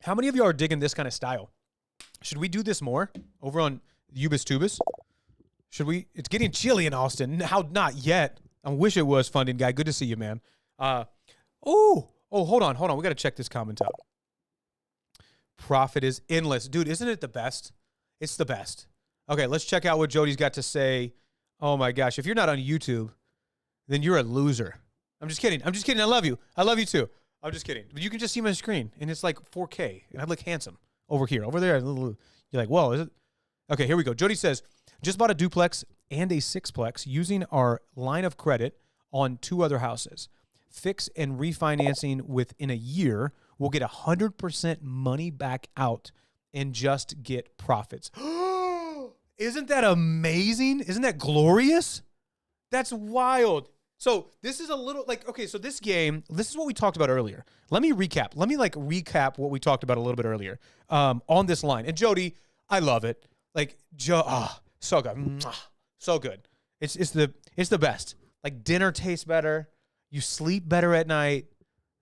How many of you are digging this kind of style? Should we do this more over on Ubis Tubis? Should we? It's getting chilly in Austin. How not yet? I wish it was, Funding Guy. Good to see you, man. Oh Oh, hold on. We got to check this comment out. Profit is endless. Dude, isn't it the best? It's the best. Okay, let's check out what Jody's got to say. Oh my gosh. If you're not on YouTube, then you're a loser. I'm just kidding. I love you. I love you too. I'm just kidding. But you can just see my screen, and it's like 4K, and I look handsome over here. Over there, you're like, whoa, is it? Okay, here we go. Jody says, just bought a duplex and a sixplex using our line of credit on 2 other houses. Fix and refinancing within a year. We'll get 100% money back out and just get profits. Isn't that amazing? Isn't that glorious? That's wild. So this is a little like, okay, so this game, this is what we talked about earlier. Let me recap. Let me recap what we talked about a little bit earlier on this line. And Jody, I love it. Like, so good. So good. It's the best. Like, dinner tastes better. You sleep better at night.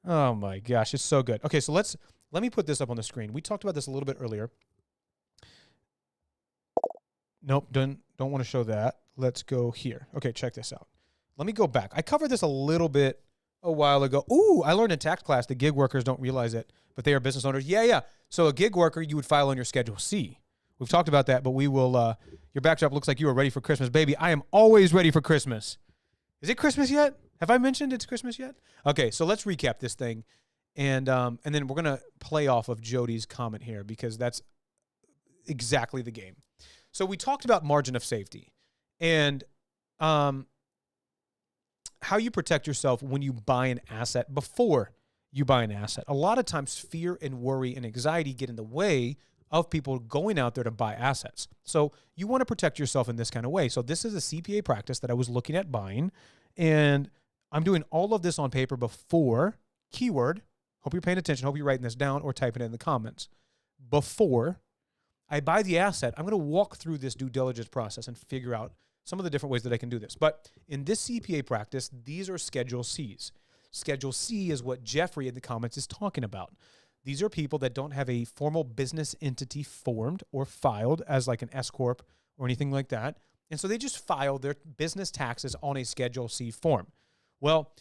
Oh my gosh, it's so good. Okay, so let me put this up on the screen. We talked about this a little bit earlier. Nope, don't want to show that. Let's go here. Okay, check this out. Let me go back. I covered this a little bit a while ago. Ooh, I learned in tax class that gig workers don't realize it, but they are business owners. Yeah. So a gig worker, you would file on your Schedule C. We've talked about that, but we will, your backdrop looks like you are ready for Christmas. Baby, I am always ready for Christmas. Is it Christmas yet? Have I mentioned it's Christmas yet? Okay, so let's recap this thing. And then we're going to play off of Jody's comment here because that's exactly the game. So we talked about margin of safety and how you protect yourself when you buy an asset before you buy an asset. A lot of times fear and worry and anxiety get in the way of people going out there to buy assets. So you want to protect yourself in this kind of way. So this is a CPA practice that I was looking at buying, and I'm doing all of this on paper before, keyword, hope you're paying attention, hope you're writing this down or typing it in the comments. Before I buy the asset, I'm going to walk through this due diligence process and figure out some of the different ways that I can do this. But in this CPA practice, these are Schedule Cs. Schedule C is what Jeffrey in the comments is talking about. These are people that don't have a formal business entity formed or filed as like an S Corp or anything like that. And so they just file their business taxes on a Schedule C form. Well,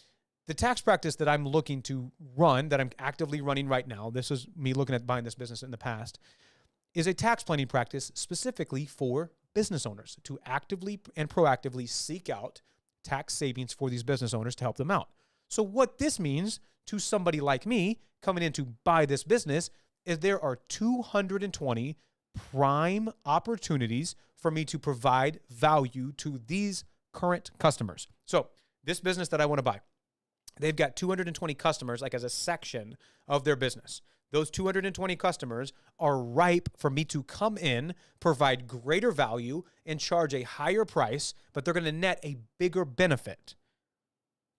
the tax practice that I'm looking to run, that I'm actively running right now, this is me looking at buying this business in the past, is a tax planning practice specifically for business owners to actively and proactively seek out tax savings for these business owners to help them out. So what this means to somebody like me coming in to buy this business is there are 220 prime opportunities for me to provide value to these current customers. So this business that I want to buy, they've got 220 customers like as a section of their business. Those 220 customers are ripe for me to come in, provide greater value, and charge a higher price, but they're going to net a bigger benefit.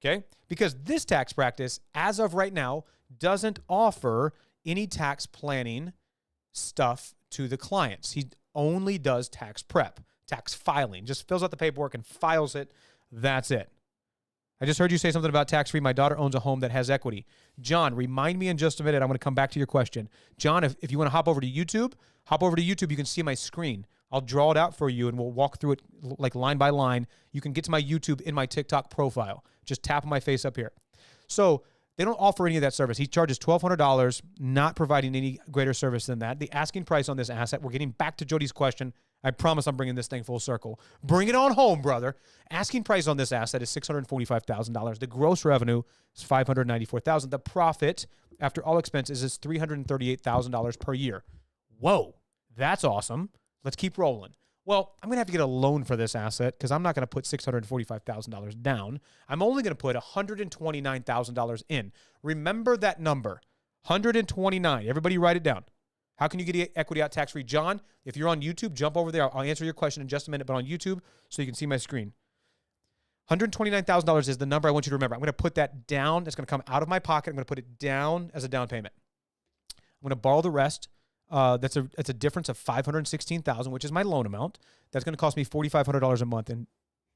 Okay? Because this tax practice, as of right now, doesn't offer any tax planning stuff to the clients. He only does tax prep, tax filing, just fills out the paperwork and files it. That's it. I just heard you say something about tax-free. My daughter owns a home that has equity. John, remind me in just a minute. I'm going to come back to your question. John, if you want to hop over to YouTube, you can see my screen. I'll draw it out for you, and we'll walk through it like line by line. You can get to my YouTube in my TikTok profile. Just tap on my face up here. So they don't offer any of that service. He charges $1,200, not providing any greater service than that. The asking price on this asset, we're getting back to Jody's question. I promise I'm bringing this thing full circle. Bring it on home, brother. Asking price on this asset is $645,000. The gross revenue is $594,000. The profit after all expenses is $338,000 per year. Whoa, that's awesome. Let's keep rolling. Well, I'm going to have to get a loan for this asset because I'm not going to put $645,000 down. I'm only going to put $129,000 in. Remember that number, 129. Everybody write it down. How can you get equity out tax-free? John, if you're on YouTube, jump over there. I'll answer your question in just a minute, but on YouTube so you can see my screen. $129,000 is the number I want you to remember. I'm going to put that down. It's going to come out of my pocket. I'm going to put it down as a down payment. I'm going to borrow the rest. That's a difference of $516,000, which is my loan amount. That's going to cost me $4,500 a month in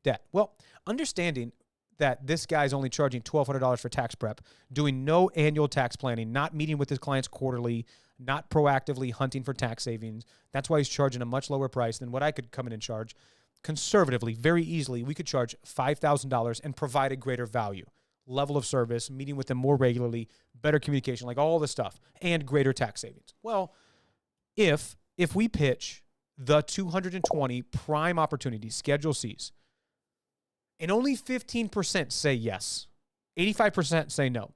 debt. Well, understanding that this guy's only charging $1,200 for tax prep, doing no annual tax planning, not meeting with his clients quarterly, not proactively hunting for tax savings. That's why he's charging a much lower price than what I could come in and charge. Conservatively, very easily, we could charge $5,000 and provide a greater value. level of service, meeting with them more regularly, better communication, like all this stuff, and greater tax savings. Well, if we pitch the 220 prime opportunities, Schedule Cs, and only 15% say yes, 85% say no,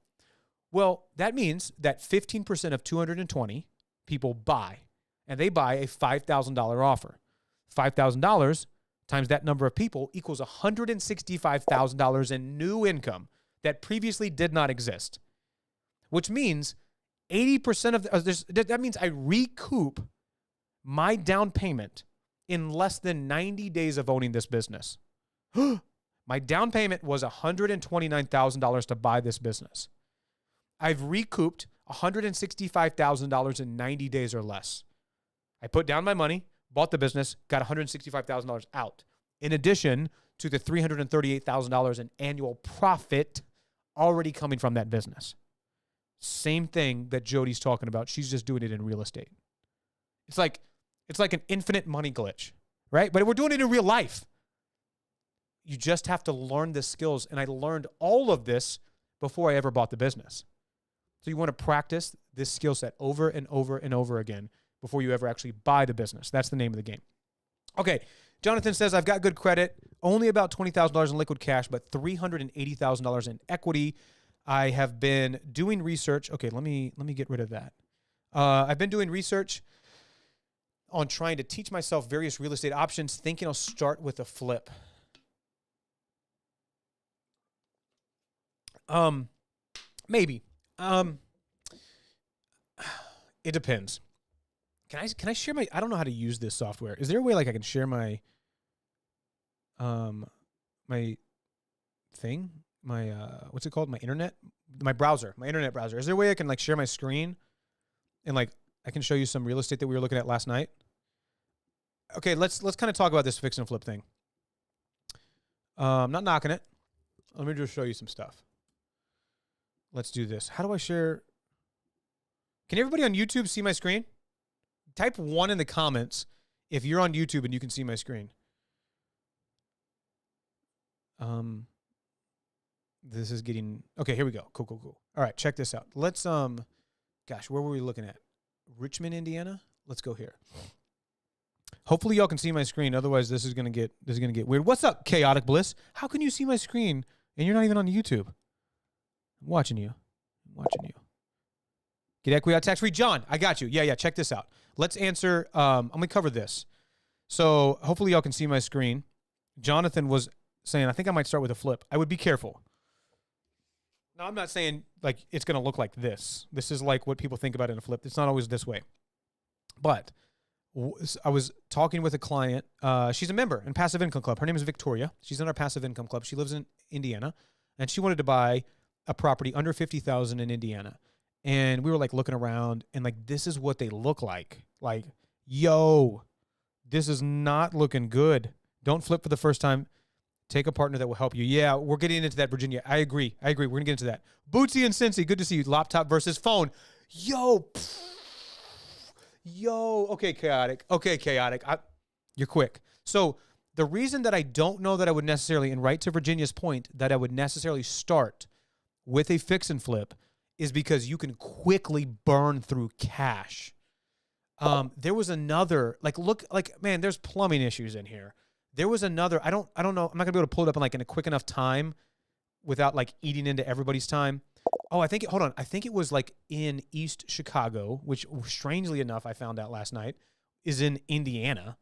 well, that means that 15% of 220 people buy, and they buy a $5,000 offer. $5,000 times that number of people equals $165,000 in new income that previously did not exist, which means 80% of that means I recoup my down payment in less than 90 days of owning this business. My down payment was $129,000 to buy this business. I've recouped $165,000 in 90 days or less. I put down my money, bought the business, got $165,000 out. In addition to the $338,000 in annual profit already coming from that business. Same thing that Jody's talking about. She's just doing it in real estate. It's like an infinite money glitch, right? But we're doing it in real life. You just have to learn the skills. And I learned all of this before I ever bought the business. So you want to practice this skill set over and over and over again before you ever actually buy the business. That's the name of the game. Okay, Jonathan says, I've got good credit, only about $20,000 in liquid cash, but $380,000 in equity. I have been doing research. Okay, let me get rid of that. I've been doing research on trying to teach myself various real estate options, thinking I'll start with a flip. Maybe. It depends. Can I share my, I don't know how to use this software. Is there a way like I can share my, my thing? My, what's it called? My internet? My browser, my internet browser. Is there a way I can like share my screen and like, I can show you some real estate that we were looking at last night? Okay, let's kind of talk about this fix and flip thing. I'm not knocking it. Let me just show you some stuff. Let's do this. How do I share? Can everybody on YouTube see my screen? Type 1 in the comments if you're on YouTube and you can see my screen. This is getting, okay, here we go. Cool. All right, check this out. Let's, gosh, where were we looking at? Richmond, Indiana? Let's go here. Hopefully y'all can see my screen. Otherwise, this is gonna get weird. What's up, Chaotic Bliss? How can you see my screen and you're not even on YouTube? I'm watching you. Get equity out tax free. John, I got you. Yeah. Check this out. Let's answer. I'm gonna cover this. So hopefully y'all can see my screen. Jonathan was saying, I think I might start with a flip. I would be careful. Now, I'm not saying like it's gonna look like this. This is like what people think about in a flip. It's not always this way. But I was talking with a client. She's a member in Passive Income Club. Her name is Victoria. She's in our Passive Income Club. She lives in Indiana, and she wanted to buy a property under $50,000 in Indiana. And we were like looking around and like, this is what they look like. Like, yo, this is not looking good. Don't flip for the first time. Take a partner that will help you. Yeah, we're getting into that, Virginia. I agree. We're going to get into that. Bootsy and Cincy, good to see you. Laptop versus phone. Yo. Okay, chaotic. You're quick. So the reason that I don't know that I would necessarily, and right to Virginia's point, that I would necessarily start with a fix and flip is because you can quickly burn through cash. There was another, man, there's plumbing issues in here. There was another, I don't know. I'm not gonna be able to pull it up in a quick enough time without like eating into everybody's time. Oh, I think it was like in East Chicago, which strangely enough, I found out last night is in Indiana.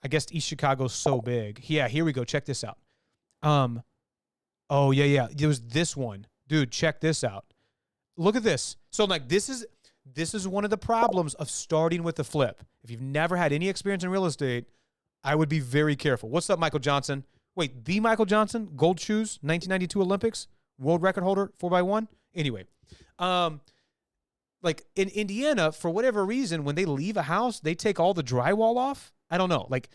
I guess East Chicago's so big. Yeah, here we go. Check this out. Oh yeah. There was this one. Dude, check this out. Look at this. So like this is one of the problems of starting with a flip. If you've never had any experience in real estate, I would be very careful. What's up, Michael Johnson? Wait, the Michael Johnson, gold shoes, 1992 Olympics, world record holder, 4x1. Anyway, like in Indiana, for whatever reason, when they leave a house, they take all the drywall off. I don't know. Like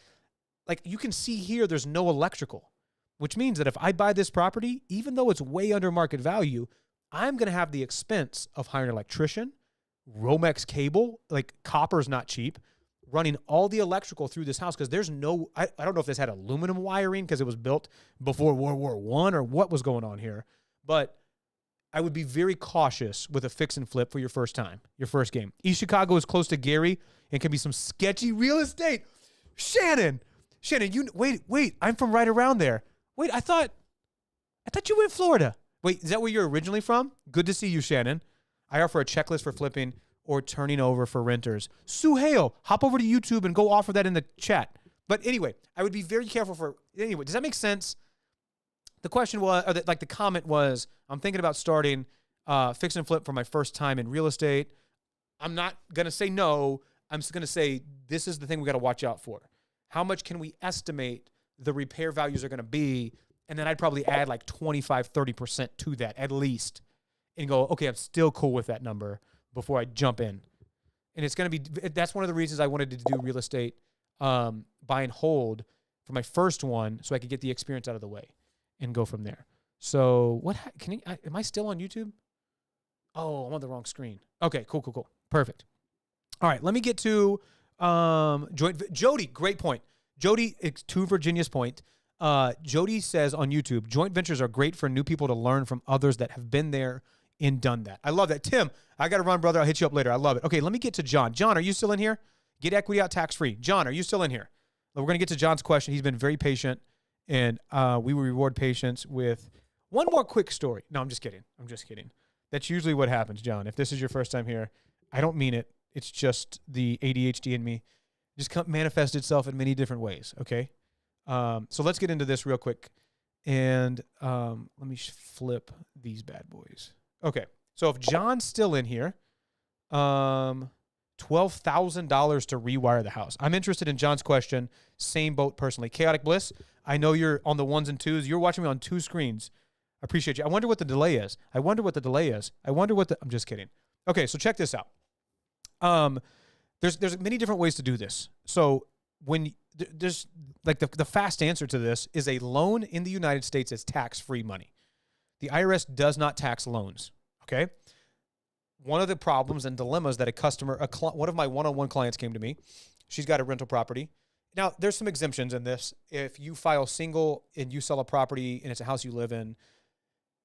you can see here, there's no electrical, which means that if I buy this property, even though it's way under market value, I'm going to have the expense of hiring an electrician, Romex cable, like copper's not cheap, running all the electrical through this house because there's no, I don't know if this had aluminum wiring because it was built before World War I or what was going on here, But I would be very cautious with a fix and flip for your first time, your first game. East Chicago is close to Gary and can be some sketchy real estate. Shannon, you wait. I'm from right around there. Wait, I thought you were in Florida. Wait, is that where you're originally from? Good to see you, Shannon. I offer a checklist for flipping or turning over for renters. Sue Hale, hop over to YouTube and go offer that in the chat. But anyway, I would be very careful anyway, does that make sense? The question was, or the comment was, I'm thinking about starting fix and flip for my first time in real estate. I'm not going to say no. I'm just going to say this is the thing we got to watch out for. How much can we estimate the repair values are going to be? And then I'd probably add like 25, 30% to that at least and go, okay, I'm still cool with that number before I jump in. And it's going to be, that's one of the reasons I wanted to do real estate buy and hold for my first one so I could get the experience out of the way and go from there. So am I still on YouTube? Oh, I'm on the wrong screen. Okay, cool. Perfect. All right, let me get to Jody, great point. Jody, to Virginia's point, Jody says on YouTube, joint ventures are great for new people to learn from others that have been there and done that. I love that. Tim, I got to run, brother. I'll hit you up later. I love it. Okay, let me get to John. John, are you still in here? Get equity out tax-free. John, are you still in here? We're going to get to John's question. He's been very patient, and we will reward patience with one more quick story. No, I'm just kidding. That's usually what happens, John. If this is your first time here, I don't mean it. It's just the ADHD in me just manifests itself in many different ways, okay? So let's get into this real quick. And let me flip these bad boys. Okay, so if John's still in here, $12,000 to rewire the house. I'm interested in John's question. Same boat personally. Chaotic Bliss, I know you're on the ones and twos. You're watching me on two screens. I appreciate you. I wonder what the delay is. I'm just kidding. Okay, so check this out. There's many different ways to do this. So when there's like the fast answer to this is a loan in the United States is tax-free money. The IRS does not tax loans, okay? One of the problems and dilemmas that one of my one-on-one clients came to me. She's got a rental property. Now, there's some exemptions in this. If you file single and you sell a property and it's a house you live in,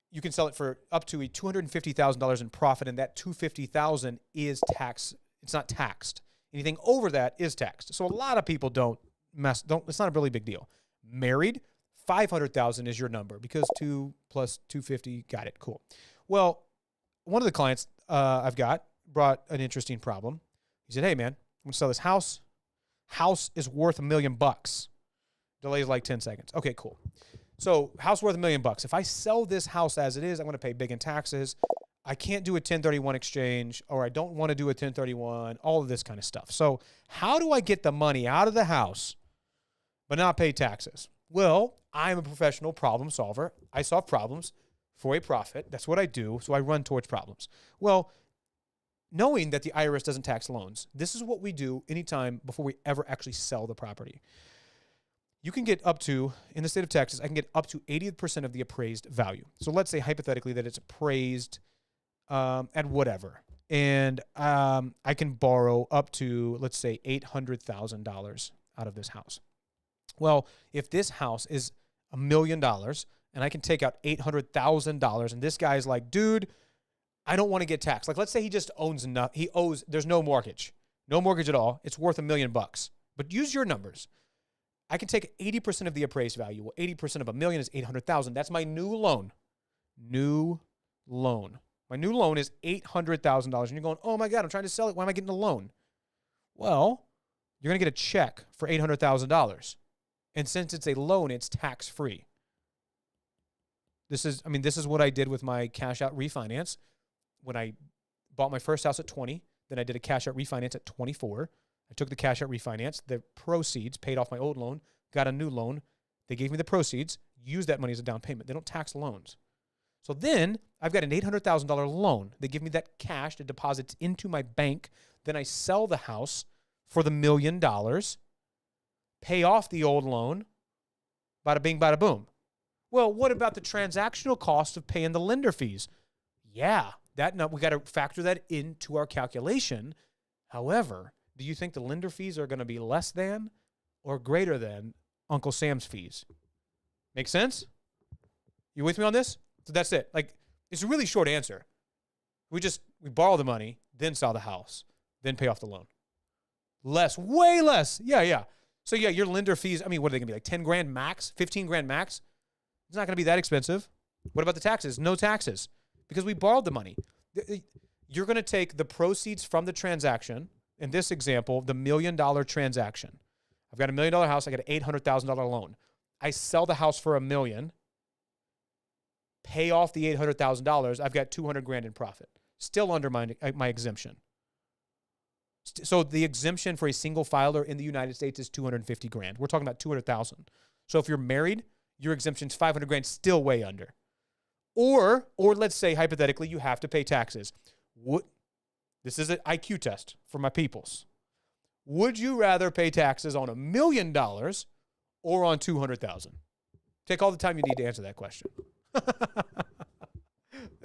you can sell it for up to $250,000 in profit, and that $250,000 is tax. It's not taxed. Anything over that is taxed. So a lot of people it's not a really big deal. Married, $500,000 is your number because 2 plus 250, got it, cool. Well, one of the clients I've got brought an interesting problem. He said, hey man, I'm gonna sell this house. House is worth $1 million. Delay is like 10 seconds. Okay, cool. So house worth $1 million. If I sell this house as it is, I'm going to pay big in taxes. I can't do a 1031 exchange, or I don't want to do a 1031, all of this kind of stuff. So how do I get the money out of the house but not pay taxes? Well, I'm a professional problem solver. I solve problems for a profit. That's what I do. So I run towards problems. Well, knowing that the IRS doesn't tax loans, this is what we do anytime before we ever actually sell the property. You can get up to, in the state of Texas, I can get up to 80% of the appraised value. So let's say hypothetically that it's appraised at whatever. And I can borrow up to, let's say, $800,000 out of this house. Well, if this house is $1 million and I can take out $800,000 and this guy's like, dude, I don't want to get taxed. Like, let's say he just there's no mortgage at all. It's worth $1 million. But use your numbers. I can take 80% of the appraised value. Well, 80% of $1 million is $800,000. That's my new loan. My new loan is $800,000. And you're going, oh my God, I'm trying to sell it. Why am I getting a loan? Well, you're going to get a check for $800,000. And since it's a loan, it's tax-free. This is what I did with my cash out refinance. When I bought my first house at 20, then I did a cash out refinance at 24. I took the cash out refinance, the proceeds, paid off my old loan, got a new loan. They gave me the proceeds, used that money as a down payment. They don't tax loans. So then I've got an $800,000 loan. They give me that cash to deposit into my bank. Then I sell the house for the $1 million, pay off the old loan, bada bing, bada boom. Well, what about the transactional cost of paying the lender fees? Yeah, we got to factor that into our calculation. However, do you think the lender fees are going to be less than or greater than Uncle Sam's fees? Make sense? You with me on this? So that's it. Like, It's a really short answer. We borrow the money, then sell the house, then pay off the loan. Less, way less. Yeah. So yeah, your lender fees, I mean, what are they gonna be, like 10 grand max, 15 grand max? It's not gonna be that expensive. What about the taxes? No taxes, because we borrowed the money. You're gonna take the proceeds from the transaction, in this example, the $1 million transaction. I've got $1 million house, I got an $800,000 loan. I sell the house for $1 million, pay off the $800,000, I've got 200 grand in profit. Still under my exemption. So the exemption for a single filer in the United States is 250 grand. We're talking about 200,000. So if you're married, your exemption's 500 grand, still way under. Or let's say hypothetically you have to pay taxes. This is an IQ test for my peoples. Would you rather pay taxes on $1 million or on 200,000? Take all the time you need to answer that question.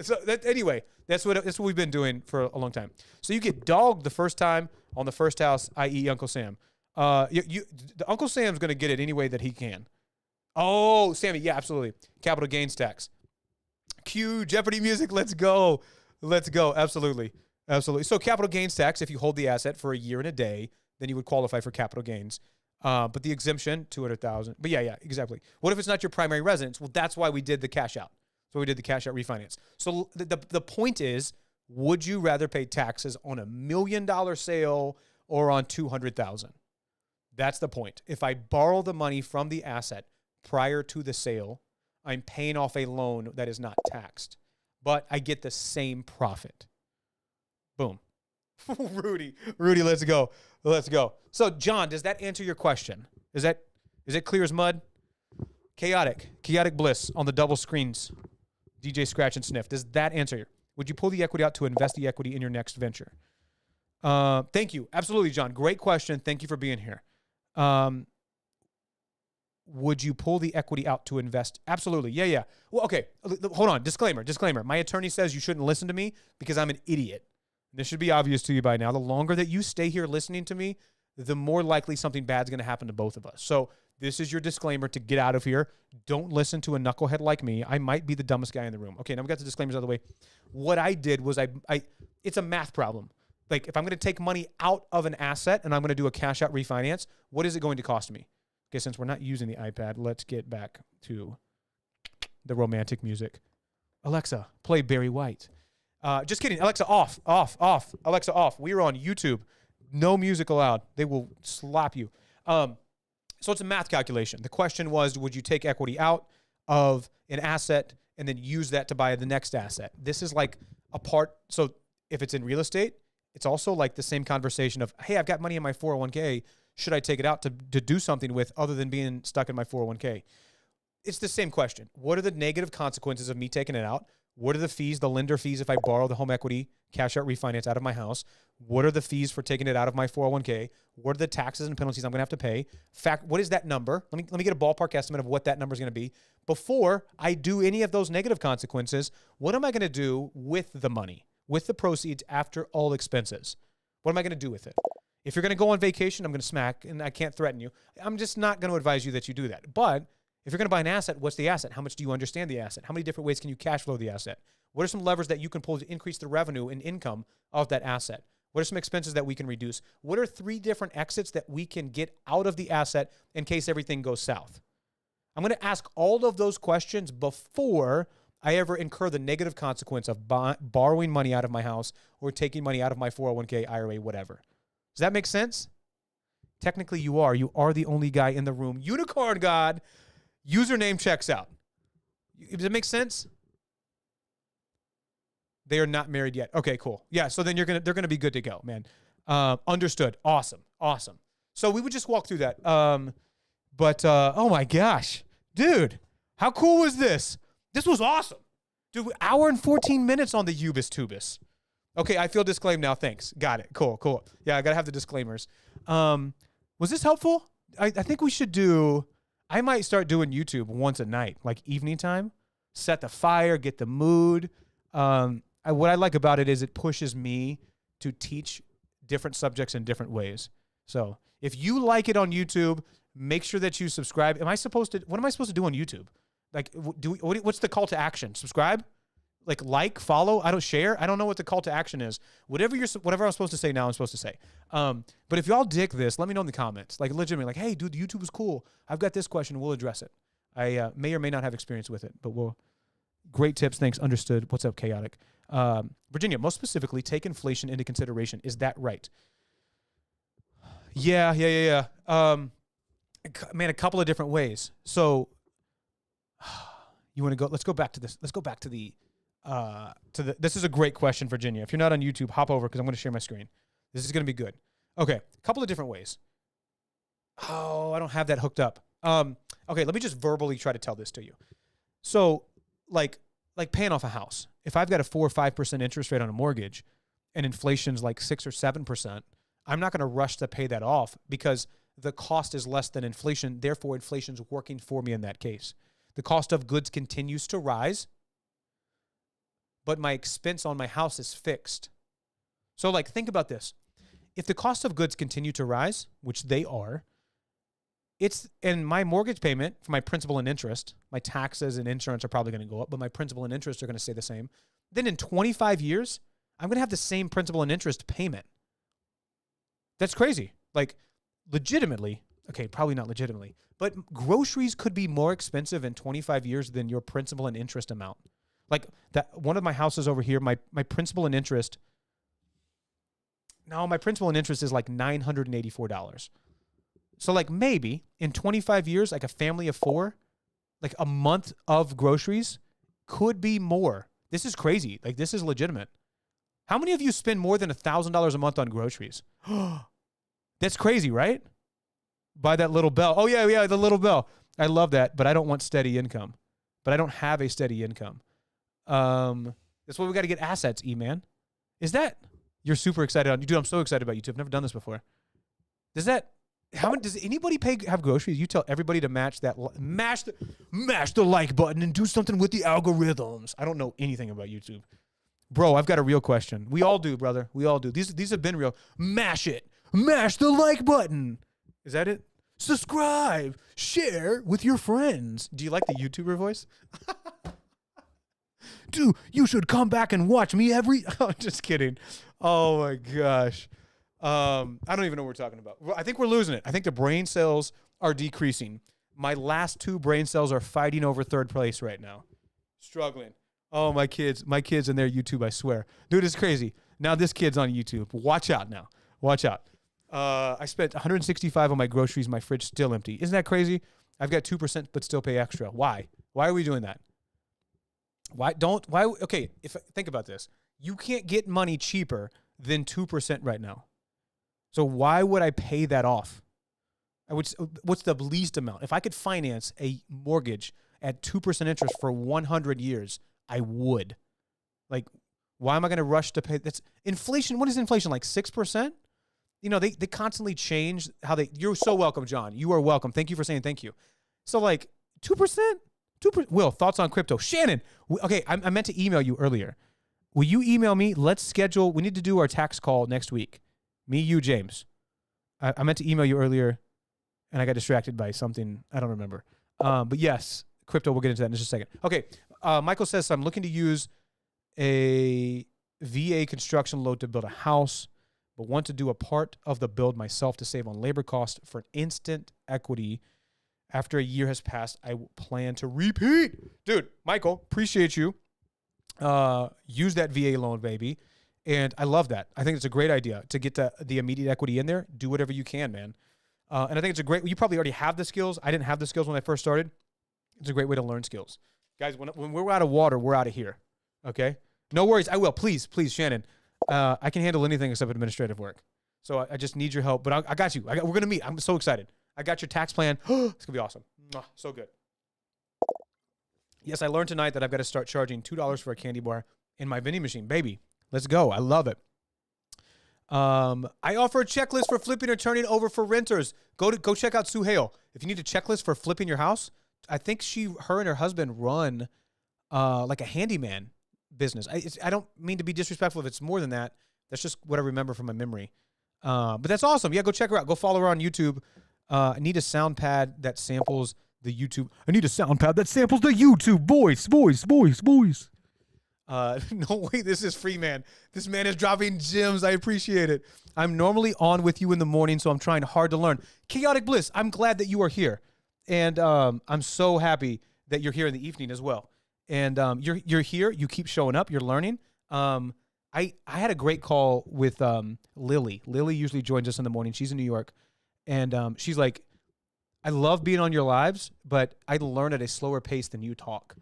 So anyway, that's what we've been doing for a long time. So you get dogged the first time on the first house, i.e. Uncle Sam. The Uncle Sam's going to get it any way that he can. Oh, Sammy, yeah, absolutely. Capital gains tax. Cue Jeopardy music. Let's go. Absolutely. So capital gains tax, if you hold the asset for a year and a day, then you would qualify for capital gains. But the exemption, 200,000. But yeah, exactly. What if it's not your primary residence? Well, that's why we did the cash out. So we did the cash out refinance. So the point is, would you rather pay taxes on $1 million sale or on 200,000? That's the point. If I borrow the money from the asset prior to the sale, I'm paying off a loan that is not taxed, but I get the same profit. Boom. Rudy, let's go. So John, does that answer your question? Is it clear as mud? Chaotic bliss on the double screens. DJ Scratch and Sniff. Does that answer you? Would you pull the equity out to invest the equity in your next venture? Thank you. Absolutely, John. Great question. Thank you for being here. Would you pull the equity out to invest? Absolutely. Yeah. Well, okay. Hold on. Disclaimer. My attorney says you shouldn't listen to me because I'm an idiot. This should be obvious to you by now. The longer that you stay here listening to me, the more likely something bad's going to happen to both of us. So this is your disclaimer to get out of here. Don't listen to a knucklehead like me. I might be the dumbest guy in the room. Okay, now we got the disclaimers out of the way. What I did was it's a math problem. Like if I'm going to take money out of an asset and I'm going to do a cash out refinance, what is it going to cost me? Okay, since we're not using the iPad, let's get back to the romantic music. Alexa, play Barry White. Just kidding. Alexa, off. Alexa, off. We are on YouTube. No music allowed. They will slap you. So it's a math calculation. The question was, would you take equity out of an asset and then use that to buy the next asset? This is like a part. So if it's in real estate, it's also like the same conversation of, hey, I've got money in my 401k. Should I take it out to do something with other than being stuck in my 401k? It's the same question. What are the negative consequences of me taking it out? What are the fees, the lender fees if I borrow the home equity, cash out refinance out of my house? What are the fees for taking it out of my 401k? What are the taxes and penalties I'm going to have to pay? What is that number? Let me get a ballpark estimate of what that number is going to be. Before I do any of those negative consequences, what am I going to do with the money, with the proceeds after all expenses? What am I going to do with it? If you're going to go on vacation, I'm going to smack, and I can't threaten you. I'm just not going to advise you that you do that. But if you're going to buy an asset, what's the asset? How much do you understand the asset? How many different ways can you cash flow the asset? What are some levers that you can pull to increase the revenue and income of that asset? What are some expenses that we can reduce? What are 3 different exits that we can get out of the asset in case everything goes south? I'm going to ask all of those questions before I ever incur the negative consequence of borrowing money out of my house or taking money out of my 401k, IRA, whatever. Does that make sense? Technically, you are. You are the only guy in the room. Unicorn God. Username checks out. Does it make sense? They are not married yet. Okay, cool. Yeah, so then they're gonna be good to go, man. Understood. Awesome. So we would just walk through that. Oh my gosh, dude, how cool was this? This was awesome, dude. Hour and 14 minutes on the Ubis Tubis. Okay, I feel disclaimed now. Thanks. Got it. Cool. Yeah, I gotta have the disclaimers. Was this helpful? I think we should do. I might start doing YouTube once a night, like evening time. Set the fire, get the mood. What I like about it is it pushes me to teach different subjects in different ways. So if you like it on YouTube, make sure that you subscribe. What am I supposed to do on YouTube? Like, what's the call to action? Subscribe? follow. I don't share. I don't know what the call to action is. Whatever I'm supposed to say now, I'm supposed to say. But if y'all dig this, let me know in the comments. Like legitimately, like, hey, dude, YouTube is cool. I've got this question. We'll address it. I may or may not have experience with it, but great tips. Thanks. Understood. What's up, Chaotic? Virginia, most specifically, take inflation into consideration. Is that right? Yeah. Man, a couple of different ways. So you want to go, let's go back to this. Let's go back to this is a great question, Virginia. If you're not on YouTube, hop over because I'm going to share my screen. This is going to be good. Okay. A couple of different ways. Oh, I don't have that hooked up. Okay. Let me just verbally try to tell this to you. So like paying off a house. If I've got a 4 or 5% interest rate on a mortgage and inflation's like 6 or 7%, I'm not going to rush to pay that off because the cost is less than inflation. Therefore, inflation's working for me in that case. The cost of goods continues to rise, but my expense on my house is fixed. So like, think about this. If the cost of goods continue to rise, which they are, and my mortgage payment for my principal and interest, my taxes and insurance are probably going to go up, but my principal and interest are going to stay the same. Then in 25 years, I'm going to have the same principal and interest payment. That's crazy. Like legitimately, okay, probably not legitimately, but groceries could be more expensive in 25 years than your principal and interest amount. Like that one of my houses over here, my principal and interest. No, my principal and interest is like $984. So like maybe in 25 years, like a family of 4, like a month of groceries could be more. This is crazy. Like this is legitimate. How many of you spend more than $1,000 a month on groceries? That's crazy, right? Buy that little bell. Oh yeah, the little bell. I love that, but I don't want steady income. But I don't have a steady income. That's why we got to get assets, E-man. Is that you're super excited on? Dude, I'm so excited about YouTube. I've never done this before. Does anybody have groceries? You tell everybody to mash the like button and do something with the algorithms. I don't know anything about YouTube. Bro, I've got a real question. We all do, brother. We all do. These have been real. Mash it. Mash the like button. Is that it? Subscribe. Share with your friends. Do you like the YouTuber voice? Dude, you should come back and watch me I'm just kidding. Oh my gosh. I don't even know what we're talking about. I think we're losing it. I think the brain cells are decreasing. My last 2 brain cells are fighting over third place right now. Struggling. Oh, my kids and their YouTube, I swear. Dude, it's crazy. Now this kid's on YouTube. Watch out now. Watch out. I spent $165 on my groceries. My fridge still empty. Isn't that crazy? I've got 2% but still pay extra. Why? Why are we doing that? Okay, think about this. You can't get money cheaper than 2% right now. So why would I pay that off? What's the least amount? If I could finance a mortgage at 2% interest for 100 years, I would. Like, why am I going to rush to pay? That's inflation. What is inflation? Like 6%? You know, they constantly change how you're so welcome, John. You are welcome. Thank you for saying thank you. So like 2%? 2%. Will, thoughts on crypto? Shannon. Okay, I meant to email you earlier. Will you email me? Let's schedule. We need to do our tax call next week. Me, you, James. I meant to email you earlier, and I got distracted by something. I don't remember. But yes, crypto, we'll get into that in just a second. Okay, Michael says, I'm looking to use a VA construction loan to build a house, but want to do a part of the build myself to save on labor costs for an instant equity. After a year has passed, I plan to repeat. Dude, Michael, appreciate you. Use that VA loan, baby. And I love that. I think it's a great idea to get the immediate equity in there. Do whatever you can, man. And I think it's you probably already have the skills. I didn't have the skills when I first started. It's a great way to learn skills. Guys, when we're out of water, we're out of here. Okay? No worries. I will. Please, Shannon. I can handle anything except administrative work. So I just need your help. But I got you. We're going to meet. I'm so excited. I got your tax plan. It's going to be awesome. So good. Yes, I learned tonight that I've got to start charging $2 for a candy bar in my vending machine. Baby, let's go. I love it. I offer a checklist for flipping or turning over for renters. Go check out Sue Hale. If you need a checklist for flipping your house, I think her and her husband run like a handyman business. I don't mean to be disrespectful if it's more than that. That's just what I remember from my memory. But that's awesome. Yeah, go check her out. Go follow her on YouTube. I need a sound pad that samples the YouTube. I need a sound pad that samples the YouTube voice. No way, this is free, man. This man is dropping gems. I appreciate it. I'm normally on with you in the morning, so I'm trying hard to learn. Chaotic Bliss, I'm glad that you are here. And I'm so happy that you're here in the evening as well. And you're here. You keep showing up. You're learning. I had a great call with Lily. Lily usually joins us in the morning. She's in New York. And she's like, I love being on your lives, but I learn at a slower pace than you talk.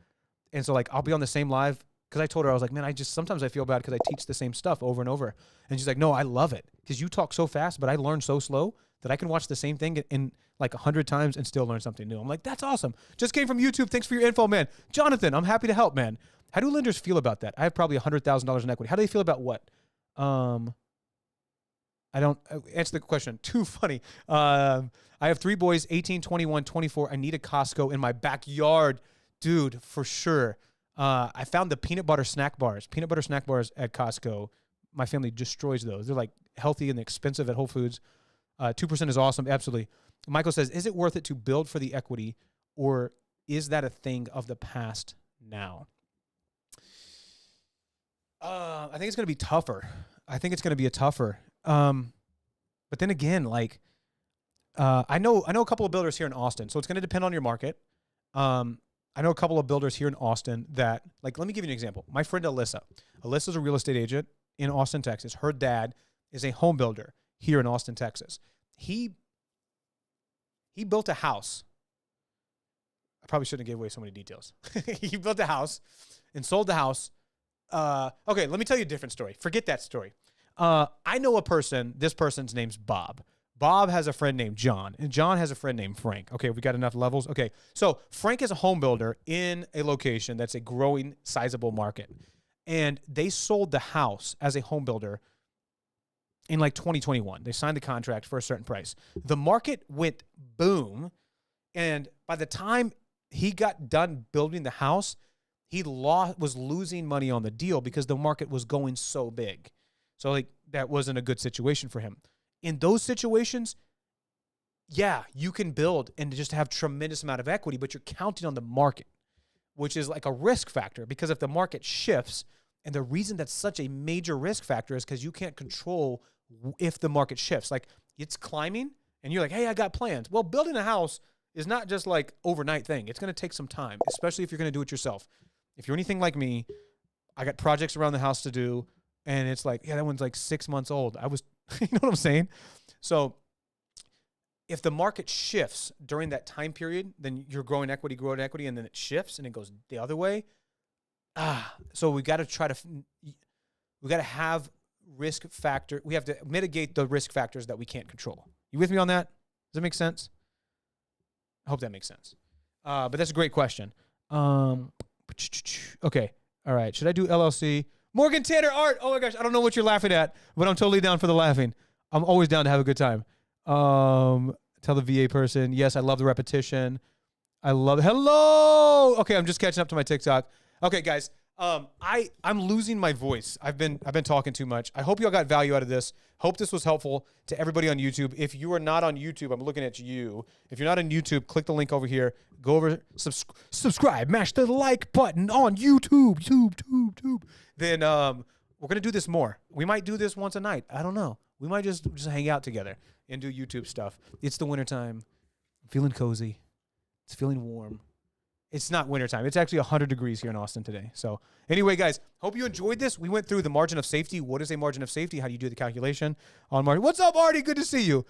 And so, like, I'll be on the same live because I told her, I was like, man, sometimes I feel bad because I teach the same stuff over and over. And she's like, no, I love it because you talk so fast, but I learn so slow that I can watch the same thing in like 100 times and still learn something new. I'm like, that's awesome. Just came from YouTube. Thanks for your info, man. Jonathan, I'm happy to help, man. How do lenders feel about that? I have probably $100,000 in equity. How do they feel about what? I don't answer the question. Too funny. I have 3 boys, 18, 21, 24. I need a Costco in my backyard. Dude, for sure. I found the peanut butter snack bars. Peanut butter snack bars at Costco. My family destroys those. They're like healthy and expensive at Whole Foods. 2% is awesome. Absolutely. Michael says, is it worth it to build for the equity, or is that a thing of the past now? I think it's going to be tougher. I think it's going to be tougher. But then again, like, I know a couple of builders here in Austin, so it's going to depend on your market. I know a couple of builders here in Austin that, like, let me give you an example. My friend Alyssa. Alyssa's a real estate agent in Austin, Texas. Her dad is a home builder here in Austin, Texas. He built a house. I probably shouldn't give away so many details. He built a house and sold the house. Okay, let me tell you a different story. Forget that story. I know a person. This person's name's Bob. Bob has a friend named John, and John has a friend named Frank. Okay, we got enough levels. Okay, so Frank is a home builder in a location that's a growing, sizable market, and they sold the house as a home builder in like 2021. They signed the contract for a certain price. The market went boom, and by the time he got done building the house, he was losing money on the deal because the market was going so big. So, like, that wasn't a good situation for him. In those situations, yeah, you can build and just have tremendous amount of equity, but you're counting on the market, which is like a risk factor, because if the market shifts, and the reason that's such a major risk factor is because you can't control if the market shifts. Like, it's climbing and you're like, hey, I got plans. Well, building a house is not just like overnight thing. It's going to take some time, especially if you're going to do it yourself. If you're anything like me, I got projects around the house to do, and it's like, yeah, that one's like 6 months old. You know what I'm saying? So if the market shifts during that time period, then you're growing equity, and then it shifts and it goes the other way. So we got to have risk factor. We have to mitigate the risk factors that we can't control. You with me on that? Does that make sense? I hope that makes sense. But that's a great question. Okay. All right. Should I do LLC? Morgan Tanner Art. Oh my gosh. I don't know what you're laughing at, but I'm totally down for the laughing. I'm always down to have a good time. Tell the VA person. Yes, I love the repetition. I love it. Hello. Okay. I'm just catching up to my TikTok. Okay, guys. I'm losing my voice. I've been talking too much. I hope y'all got value out of this. Hope this was helpful to everybody on YouTube. If you are not on YouTube, I'm looking at you. If you're not on YouTube, click the link over here. Go over, subscribe, mash the like button on YouTube. Then we're gonna do this more. We might do this once a night. I don't know. We might just hang out together and do YouTube stuff. It's the wintertime. I'm feeling cozy. It's feeling warm. It's not wintertime. It's actually 100 degrees here in Austin today. So anyway, guys, hope you enjoyed this. We went through the margin of safety. What is a margin of safety? How do you do the calculation on margin? What's up, Artie? Good to see you.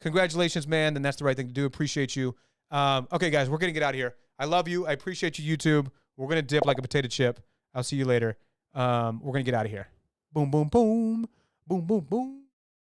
Congratulations, man. Then that's the right thing to do. Appreciate you. Okay, guys, we're going to get out of here. I love you. I appreciate you, YouTube. We're going to dip like a potato chip. I'll see you later. We're going to get out of here. Boom, boom, boom. Boom, boom, boom.